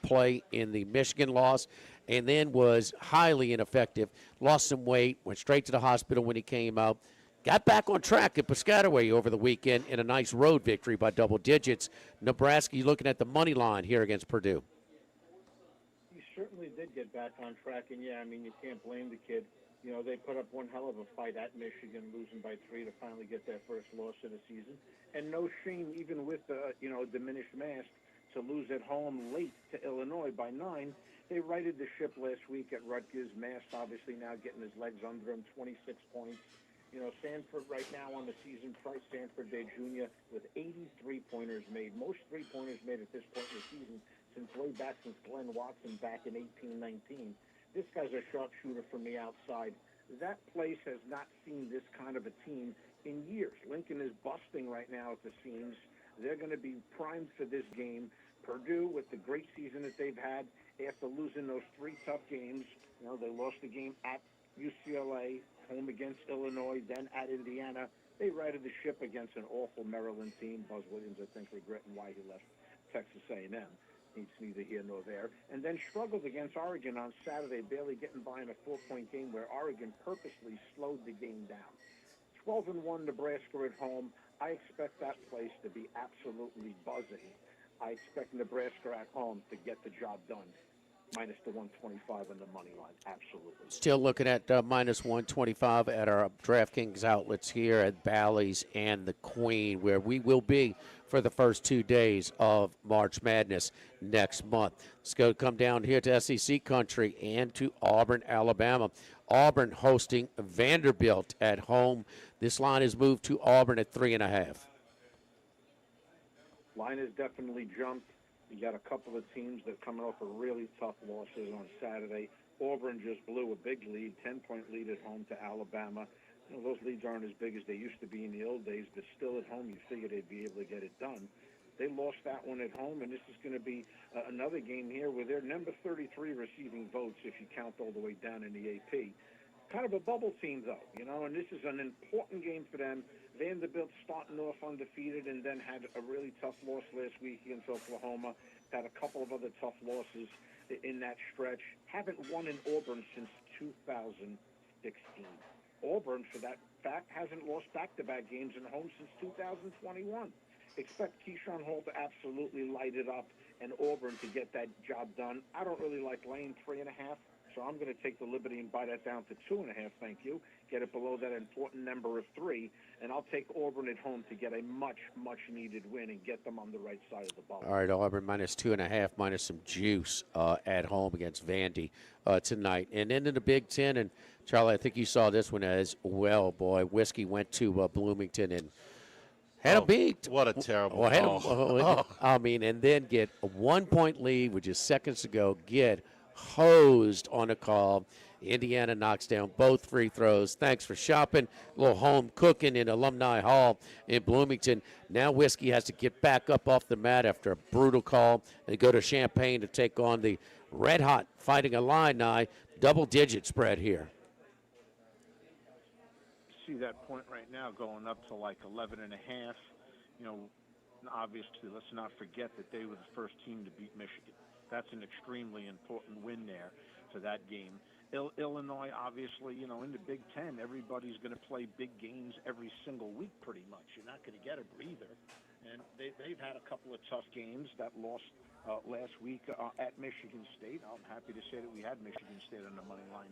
play in the Michigan loss, and then was highly ineffective, lost some weight, went straight to the hospital when he came out, got back on track at Piscataway over the weekend in a nice road victory by double digits. Nebraska, you're looking at the money line here against Purdue. He certainly did get back on track, and you can't blame the kid. They put up one hell of a fight at Michigan, losing by 3 to finally get their first loss of the season. And no shame, even with diminished mass, to lose at home late to Illinois by 9. They righted the ship last week at Rutgers. Mast obviously now getting his legs under him, 26 points. Sanford right now on the season, Price Sanford Day Jr. with 80 3-pointers made. Most 3-pointers made at this point in the season since way back since Glenn Watson back in 1819. This guy's a sharpshooter from the outside. That place has not seen this kind of a team in years. Lincoln is busting right now at the seams. They're going to be primed for this game. Purdue, with the great season that they've had, after losing those 3 tough games, they lost the game at UCLA, home against Illinois, then at Indiana. They righted the ship against an awful Maryland team. Buzz Williams, I think, regretting why he left Texas A&M. It's neither here nor there. And then struggled against Oregon on Saturday, barely getting by in a 4-point game where Oregon purposely slowed the game down. 12-1 Nebraska at home. I expect that place to be absolutely buzzing. I expect Nebraska at home to get the job done. Minus the 125 on the money line, absolutely. Still looking at minus 125 at our DraftKings outlets here at Bally's and the Queen, where we will be for the first 2 days of March Madness next month. Let's go come down here to SEC country and to Auburn, Alabama. Auburn hosting Vanderbilt at home. This line has moved to Auburn at 3.5. Line has definitely jumped. You got a couple of teams that are coming off of really tough losses on Saturday. Auburn just blew a big lead, 10-point lead at home to Alabama. You know, those leads aren't as big as they used to be in the old days, but still at home you figure they'd be able to get it done. They lost that one at home, and this is going to be another game here where they're number 33 receiving votes if you count all the way down in the AP. Kind of a bubble team, though, you know, and this is an important game for them. Vanderbilt starting off undefeated and then had a really tough loss last week against Oklahoma. Had a couple of other tough losses in that stretch. Haven't won in Auburn since 2016. Auburn, for that fact, hasn't lost back-to-back games in home since 2021. Expect Keyshawn Hall to absolutely light it up and Auburn to get that job done. I don't really like laying 3.5. So I'm going to take the liberty and buy that down to 2.5, thank you. Get it below that important number of 3, and I'll take Auburn at home to get a much, much needed win and get them on the right side of the ball. All right, Auburn minus 2.5, minus some juice at home against Vandy tonight. And then in the Big Ten, and Charlie, I think you saw this one as well, boy. Whiskey went to Bloomington and had a beat. What a terrible I mean, and then get a 1-point lead with just seconds to go, get hosed on a call. Indiana knocks down both free throws. Thanks for shopping. A little home cooking in Alumni Hall in Bloomington. Now Whiskey has to get back up off the mat after a brutal call and go to Champaign to take on the red-hot Fighting Illini. Double-digit spread here. See that point right now going up to like 11.5. You know, obviously, let's not forget that they were the first team to beat Michigan. That's an extremely important win there for that game. Illinois, obviously, you know, in the Big Ten, everybody's going to play big games every single week pretty much. You're not going to get a breather. And they've had a couple of tough games. That loss last week at Michigan State. I'm happy to say that we had Michigan State on the money line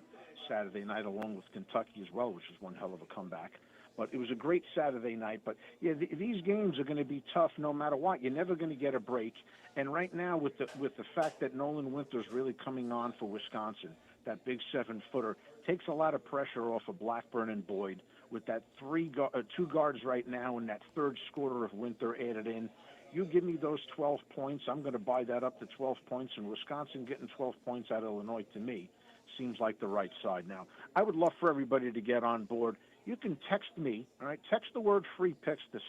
Saturday night along with Kentucky as well, which is one hell of a comeback. But it was a great Saturday night. But, yeah, these games are going to be tough no matter what. You're never going to get a break. And right now with the fact that Nolan Winter's really coming on for Wisconsin, that big 7-footer, takes a lot of pressure off of Blackburn and Boyd. With that 2 guards right now and that third scorer of Winter added in, you give me those 12 points, I'm going to buy that up to 12 points. And Wisconsin getting 12 points out of Illinois, to me, seems like the right side. Now, I would love for everybody to get on board. You can text me, all right? Text the word free picks to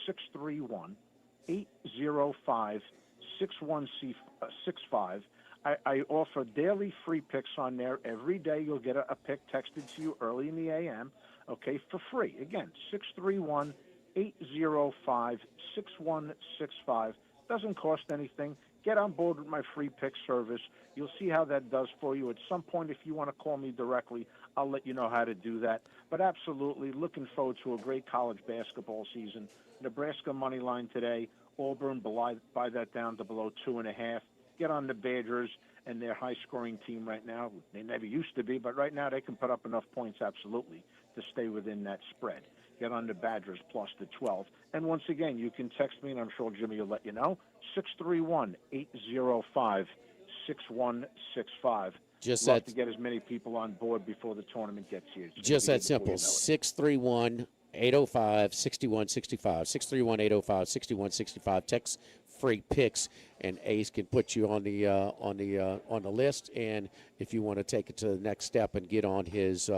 631-805-6165. I offer daily free picks on there. Every day you'll get a pick texted to you early in the a.m., okay, for free. Again, 631-805-6165. Doesn't cost anything. Get on board with my free pick service. You'll see how that does for you. At some point, if you want to call me directly, I'll let you know how to do that. But absolutely, looking forward to a great college basketball season. Nebraska money line today. Auburn, buy that down to below 2.5. Get on the Badgers and their high-scoring team right now. They never used to be, but right now they can put up enough points, absolutely, to stay within that spread. Get on the Badgers plus the 12. And once again, you can text me, and I'm sure Jimmy will let you know, 631-805-6165. Just Love that, to get as many people on board before the tournament gets here. Just that simple. 631-805-6165. 631-805-6165. Text free picks, and Ace can put you on the list. And if you want to take it to the next step and get on his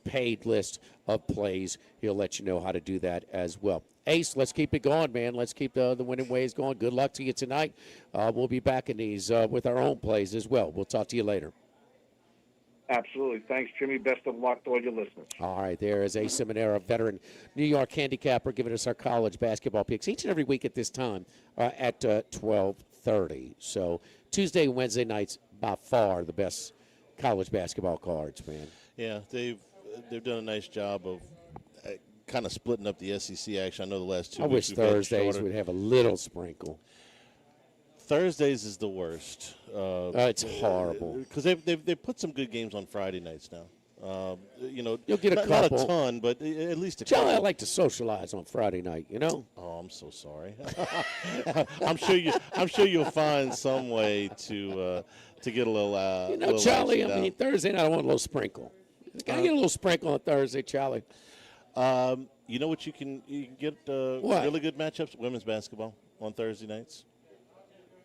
paid list of plays, he'll let you know how to do that as well. Ace, let's keep it going, man. Let's keep the winning ways going. Good luck to you tonight. We'll be back in these with our own plays as well. We'll talk to you later. Absolutely. Thanks, Jimmy. Best of luck to all your listeners. All right, there is Ace Seminara, veteran New York handicapper, giving us our college basketball picks each and every week at this time at 12:30. 8:30. So Tuesday, Wednesday nights by far the best college basketball cards, man. Yeah, they've done a nice job of kind of splitting up the SEC action. I know the last 2 I weeks wish we've had Thursdays shorter. would have a little sprinkle. Thursdays is the worst. It's horrible because they put some good games on Friday nights now. You'll get a not couple. a ton, but at least a Charlie, couple. I like to socialize on Friday night. You know. Oh, I'm so sorry. I'm sure you'll find some way to get a little. Little Charlie. action I mean, down. Thursday night I want a little sprinkle. Can I get a little sprinkle on Thursday, Charlie? You know what you can get What? really good matchups. Women's basketball on Thursday nights.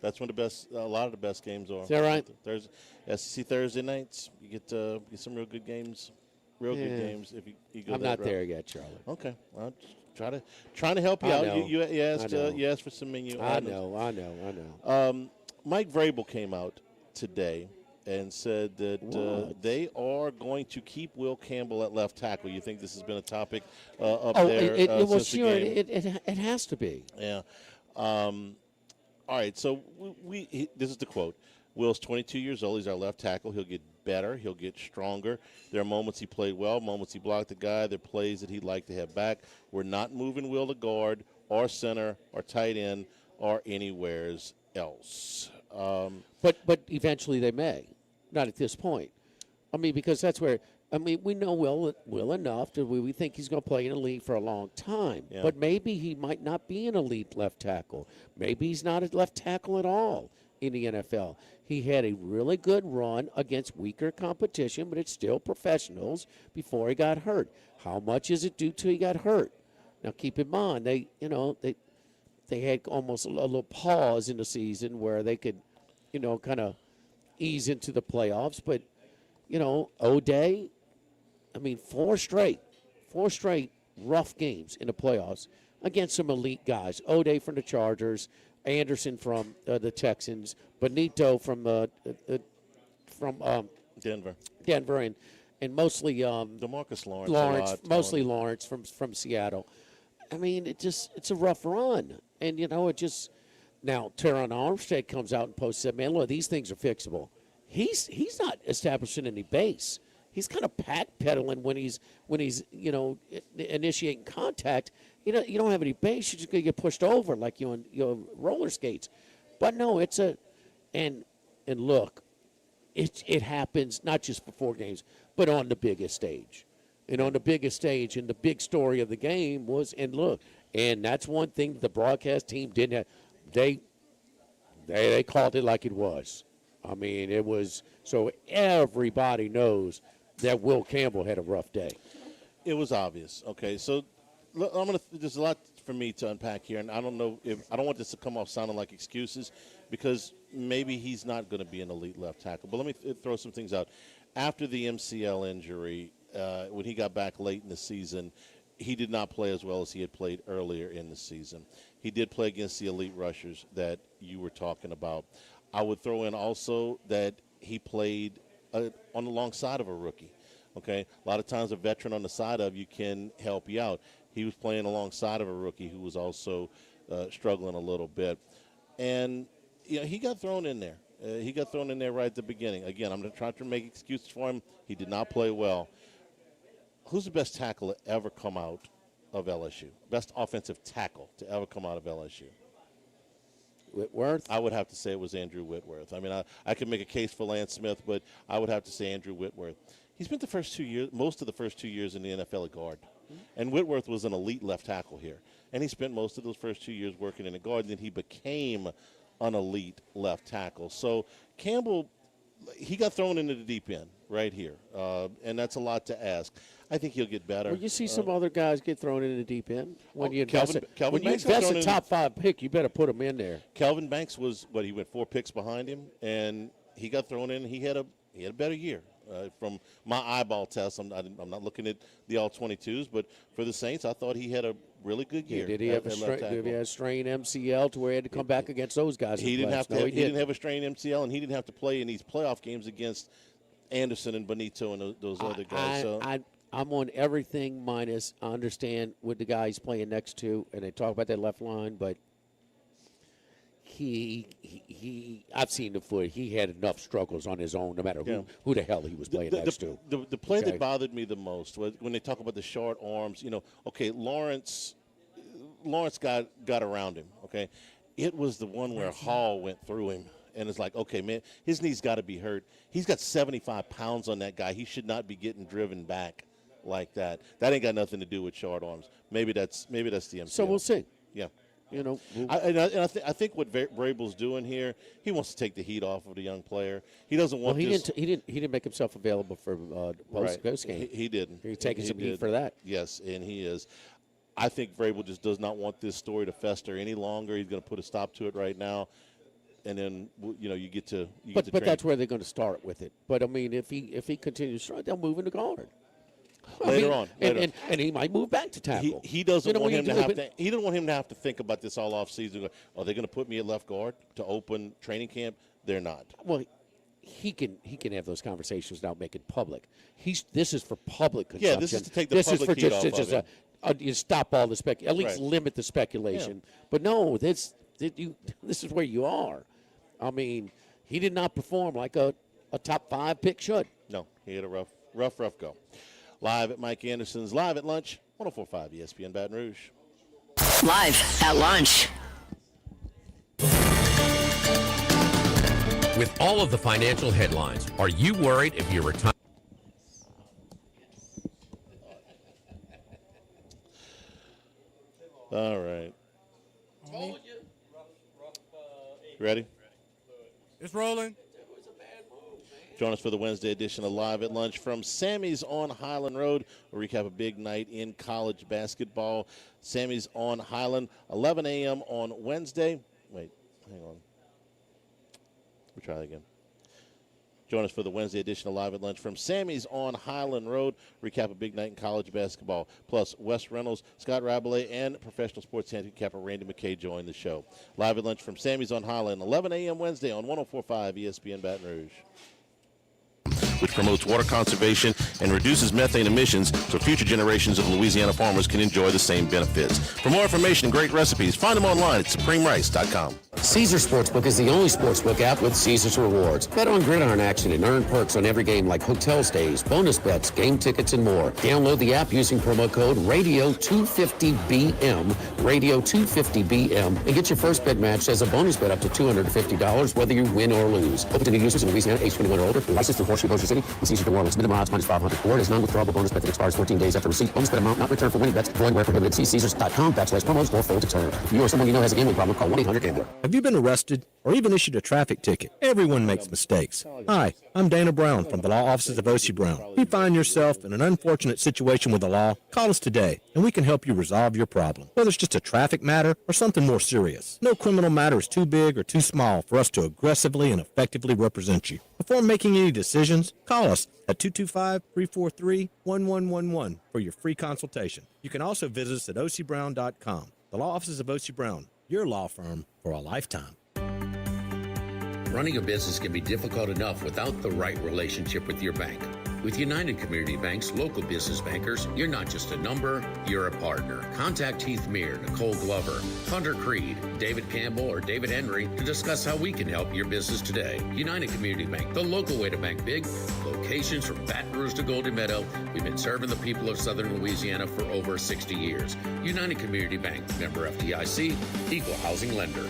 That's when a lot of the best games are. Is that right? Thursday, SEC Thursday nights. You get some real good games. Good games if you go. I'm that not route. there yet, Charlie. Okay, well, trying to help you I out. know. You asked I know. you asked for some menu. I items. know. Mike Vrabel came out today and said that they are going to keep Will Campbell at left tackle. You think this has been a topic up there Well, since sure, the game? it has to be. Yeah. All right, so this is the quote. Will's 22 years old. He's our left tackle. He'll get better. He'll get stronger. There are moments he played well, moments he blocked the guy. There are plays that he'd like to have back. We're not moving Will to guard or center or tight end or anywheres else. But eventually they may. Not at this point. I mean, because that's where – I mean, we know Will enough that we think he's going to play in the league for a long time. Yeah. But maybe he might not be an elite left tackle. Maybe he's not a left tackle at all in the NFL. He had a really good run against weaker competition, but it's still professionals before he got hurt. How much is it due to he got hurt? Now, keep in mind, they had almost a little pause in the season where they could, kind of ease into the playoffs. But, O'Day, I mean, four straight rough games in the playoffs against some elite guys. O'Day from the Chargers, Anderson from the Texans, Benito from Denver, and mostly DeMarcus Lawrence. Mostly Lawrence from Seattle. I mean, it's a rough run, and now Teron Armstead comes out and posts said, "Man, look, these things are fixable." He's not establishing any base. He's kind of backpedaling when he's initiating contact. You don't have any base. You're just gonna get pushed over like you on roller skates. But no, and look, it happens not just before games, but on the biggest stage. And on the biggest stage, and the big story of the game was, and that's one thing that the broadcast team didn't have. They called it like it was. I mean, it was so everybody knows that Will Campbell had a rough day. It was obvious. Okay, so there's a lot for me to unpack here, and I don't know if I don't want this to come off sounding like excuses because maybe he's not going to be an elite left tackle. But let me throw some things out. After the MCL injury, when he got back late in the season, he did not play as well as he had played earlier in the season. He did play against the elite rushers that you were talking about. I would throw in also that he played on the long side of a rookie. Okay, a lot of times a veteran on the side of you can help you out. He was playing alongside of a rookie who was also struggling a little bit, and he got thrown in there. He got thrown in there right at the beginning. Again, I'm not trying to make excuses for him. He did not play well. Who's the best tackle to ever come out of LSU? Best offensive tackle to ever come out of LSU? Whitworth? I would have to say it was Andrew Whitworth. I mean, I could make a case for Lance Smith, but I would have to say Andrew Whitworth. He spent the first 2 years, most of the first 2 years in the NFL at guard. And Whitworth was an elite left tackle here. And he spent most of those first 2 years working in the guard, and then he became an elite left tackle. So Campbell, he got thrown into the deep end right here, and that's a lot to ask. I think he'll get better. Well, you see some other guys get thrown into the deep end. When you Kelvin invest a top 5 pick, you better put him in there. Kelvin Banks was, he went 4 picks behind him, and he got thrown in. He had a better year. From my eyeball test, I'm not looking at the all-22s, but for the Saints, I thought he had a really good year. Did he have a strained MCL to where he had to come back against those guys? He didn't have to. He didn't have a strained MCL, and he didn't have to play in these playoff games against Anderson and Benito and those other guys. I'm on everything minus I understand with the guy he's playing next to, and they talk about that left line, but I've seen the foot. He had enough struggles on his own, no matter who the hell he was playing next to. The play that bothered me the most was when they talk about the short arms. Okay, Lawrence got around him. Okay, it was the one where Hall went through him, and it's like, okay, man, his knee's got to be hurt. He's got 75 pounds on that guy. He should not be getting driven back like that. That ain't got nothing to do with short arms. Maybe that's the MCL. So we'll see. Yeah. I think what Vrabel's doing here, he wants to take the heat off of the young player. He doesn't want. He didn't make himself available for post game. He didn't. He's taking some heat for that. Yes, and he is. I think Vrabel just does not want this story to fester any longer. He's going to put a stop to it right now, and then you get to. But that's where they're going to start with it. But I mean, if he continues, they'll move into guard. Later on, and he might move back to tackle. He doesn't want him to have to. He doesn't want him to have to think about this all off season. Are they going to put me at left guard to open training camp? They're not. Well, he can have those conversations without making public. This is for public consumption. Yeah, this is to take the public heat off of him. You stop all the at least Right. limit the speculation. Yeah. But no, this is where you are. I mean, he did not perform like a top 5 pick should. No, he had a rough go. Live at Mike Anderson's Live at Lunch, 104.5 ESPN Baton Rouge. Live at lunch. With all of the financial headlines, are you worried if your retirement? All right. Ready? It's rolling. Join us for the Wednesday edition of Live at Lunch from Sammy's on Highland Road. We'll recap a big night in college basketball. Sammy's on Highland, 11 a.m. on Wednesday. Wait, hang on. We'll try that again. Join us for the Wednesday edition of Live at Lunch from Sammy's on Highland Road. Recap a big night in college basketball. Plus, Wes Reynolds, Scott Rabelais, and professional sports handicapper Randy McKay join the show. Live at Lunch from Sammy's on Highland, 11 a.m. Wednesday on 104.5 ESPN Baton Rouge. Which promotes water conservation and reduces methane emissions so future generations of Louisiana farmers can enjoy the same benefits. For more information and great recipes, find them online at supremerice.com. Caesar Sportsbook is the only sportsbook app with Caesar's Rewards. Bet on gridiron action and earn perks on every game like hotel stays, bonus bets, game tickets, and more. Download the app using promo code Radio250BM, Radio250BM, and get your first bet matched as a bonus bet up to $250 whether you win or lose. Open to new users in Louisiana, age 21 or older. Licensed in Horseshoe, Bossier City, and Caesar New Orleans. Minimum odds minus 500. Award is non-withdrawable bonus bet that expires 14 days after receipt. Bonus bet amount not returned for winning bets. Void where prohibited. See Caesars.com/promos or full term. If you or someone you know has a gambling problem, call 1-800-GAMBLER. Have you been arrested or even issued a traffic ticket? Everyone makes mistakes. Hi, I'm Dana Brown from the law offices of O.C. Brown. If you find yourself in an unfortunate situation with the law, call us today and we can help you resolve your problem, whether it's just a traffic matter or something more serious. No criminal matter is too big or too small for us to aggressively and effectively represent you. Before making any decisions, call us at 225-343-1111 for your free consultation. You can also visit us at ocbrown.com. The law offices of O.C. Brown, your law firm for a lifetime. Running a business can be difficult enough without the right relationship with your bank. With United Community Bank's local business bankers, you're not just a number, you're a partner. Contact Heath Meir, Nicole Glover, Hunter Creed, David Campbell, or David Henry to discuss how we can help your business today. United Community Bank, the local way to bank big. Locations from Baton Rouge to Golden Meadow. We've been serving the people of Southern Louisiana for over 60 years. United Community Bank, member FDIC, equal housing lender.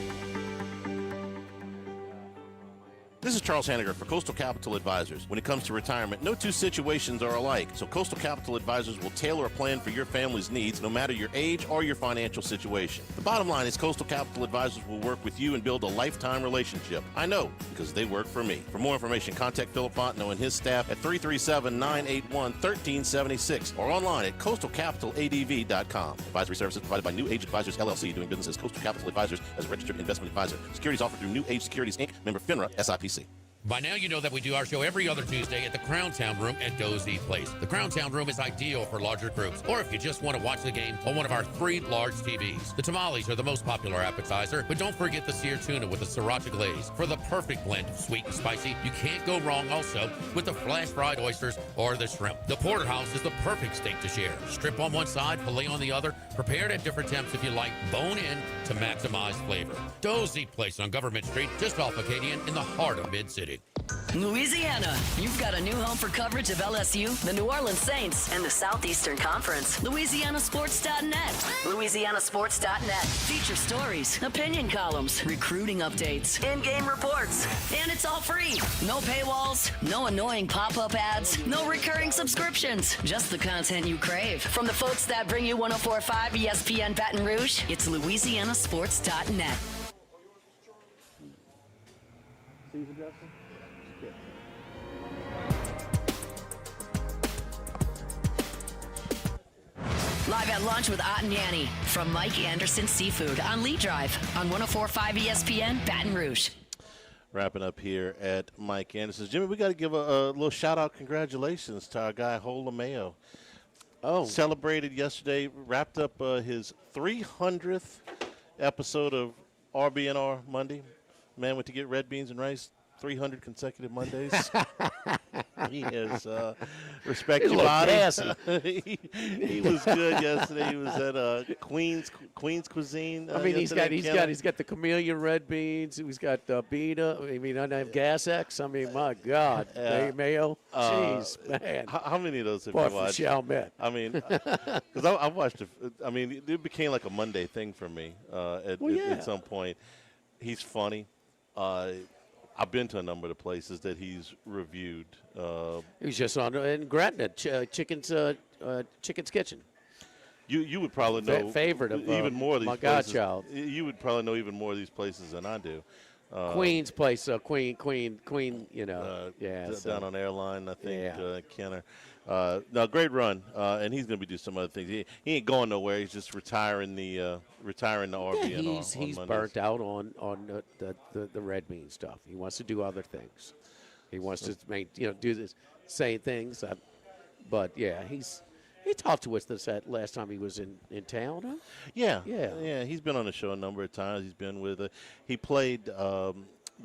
This is Charles Hanniger for Coastal Capital Advisors. When it comes to retirement, no two situations are alike, so Coastal Capital Advisors will tailor a plan for your family's needs, no matter your age or your financial situation. The bottom line is Coastal Capital Advisors will work with you and build a lifetime relationship. I know, because they work for me. For more information, contact Philip Fontenot and his staff at 337-981-1376 or online at coastalcapitaladv.com. Advisory services provided by New Age Advisors, LLC, doing business as Coastal Capital Advisors as a registered investment advisor. Securities offered through New Age Securities, Inc., member FINRA, SIPC. By now, you know that we do our show every other Tuesday at the Crown Town Room at Dozy Place. The Crown Town Room is ideal for larger groups, or if you just want to watch the game on one of our 3 large TVs. The tamales are the most popular appetizer, but don't forget the seared tuna with the sriracha glaze. For the perfect blend of sweet and spicy, you can't go wrong also with the flash fried oysters or the shrimp. The porterhouse is the perfect steak to share. Strip on one side, filet on the other, prepared at different temps if you like, bone in to maximize flavor. Dozy Place on Government Street, just off Acadian in the heart of Mid-City. Louisiana, you've got a new home for coverage of LSU, the New Orleans Saints, and the Southeastern Conference. LouisianaSports.net. LouisianaSports.net. Feature stories, opinion columns, recruiting updates, in-game reports. And it's all free. No paywalls, no annoying pop-up ads, no recurring subscriptions. Just the content you crave. From the folks that bring you 104.5 ESPN Baton Rouge, it's LouisianaSports.net. Live at lunch with Ott and Yanni from Mike Anderson Seafood on Lee Drive on 104.5 ESPN Baton Rouge. Wrapping up here at Mike Anderson's. Jimmy, we got to give a little shout-out congratulations to our guy, Hola Mayo. Oh. Celebrated yesterday, wrapped up his 300th episode of RBNR Monday. Man went to get red beans and rice 300 consecutive Mondays. He has respect your body. He was good yesterday. He was at Queen's Cuisine. I mean, he's got the chameleon red beans. He's got Beta. I mean, I have Gas X. I mean, my God, Mayo. Jeez, man. How many of those have Boy, you watched? Chalmette. I mean, because I watched it. I mean, it became like a Monday thing for me at some point. He's funny. I've been to a number of the places that he's reviewed. He was just on in Gretna, Chicken's Kitchen. You would probably know favorite of even more of these my places. godchild. You would probably know even more of these places than I do. Queen's place, Queen. You know, down on Airline, I think. Yeah. Kenner. No, great run, and he's going to be doing some other things. He ain't going nowhere. He's just retiring the RV. Yeah, he's burnt out on the red bean stuff. He wants to do other things. He wants to do this, say things. But yeah, he talked to us that last time he was in town. Huh? Yeah. He's been on the show a number of times. He's been with. He played the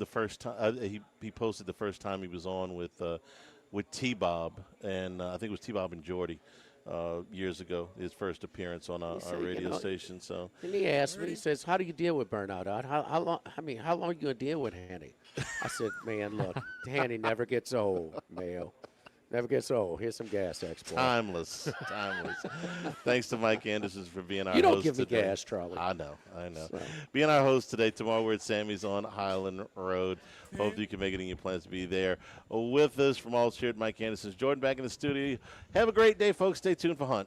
first time. He posted the first time he was on with T-Bob, and I think it was T-Bob and Jordy years ago, his first appearance on our radio station. So, and he asked me, he says, how do you deal with burnout? How long are you going to deal with Hanny? I said, man, look, Hanny never gets old, Mayo. Never gets old. Here's some Gas X. Timeless. Thanks to Mike Anderson for being our host today. You don't give me gas, Charlie. I know. So. Being our host today. Tomorrow we're at Sammy's on Highland Road. Hope you can make it in your plans to be there with us. From all here at Mike Anderson's. Jordan back in the studio. Have a great day, folks. Stay tuned for Hunt.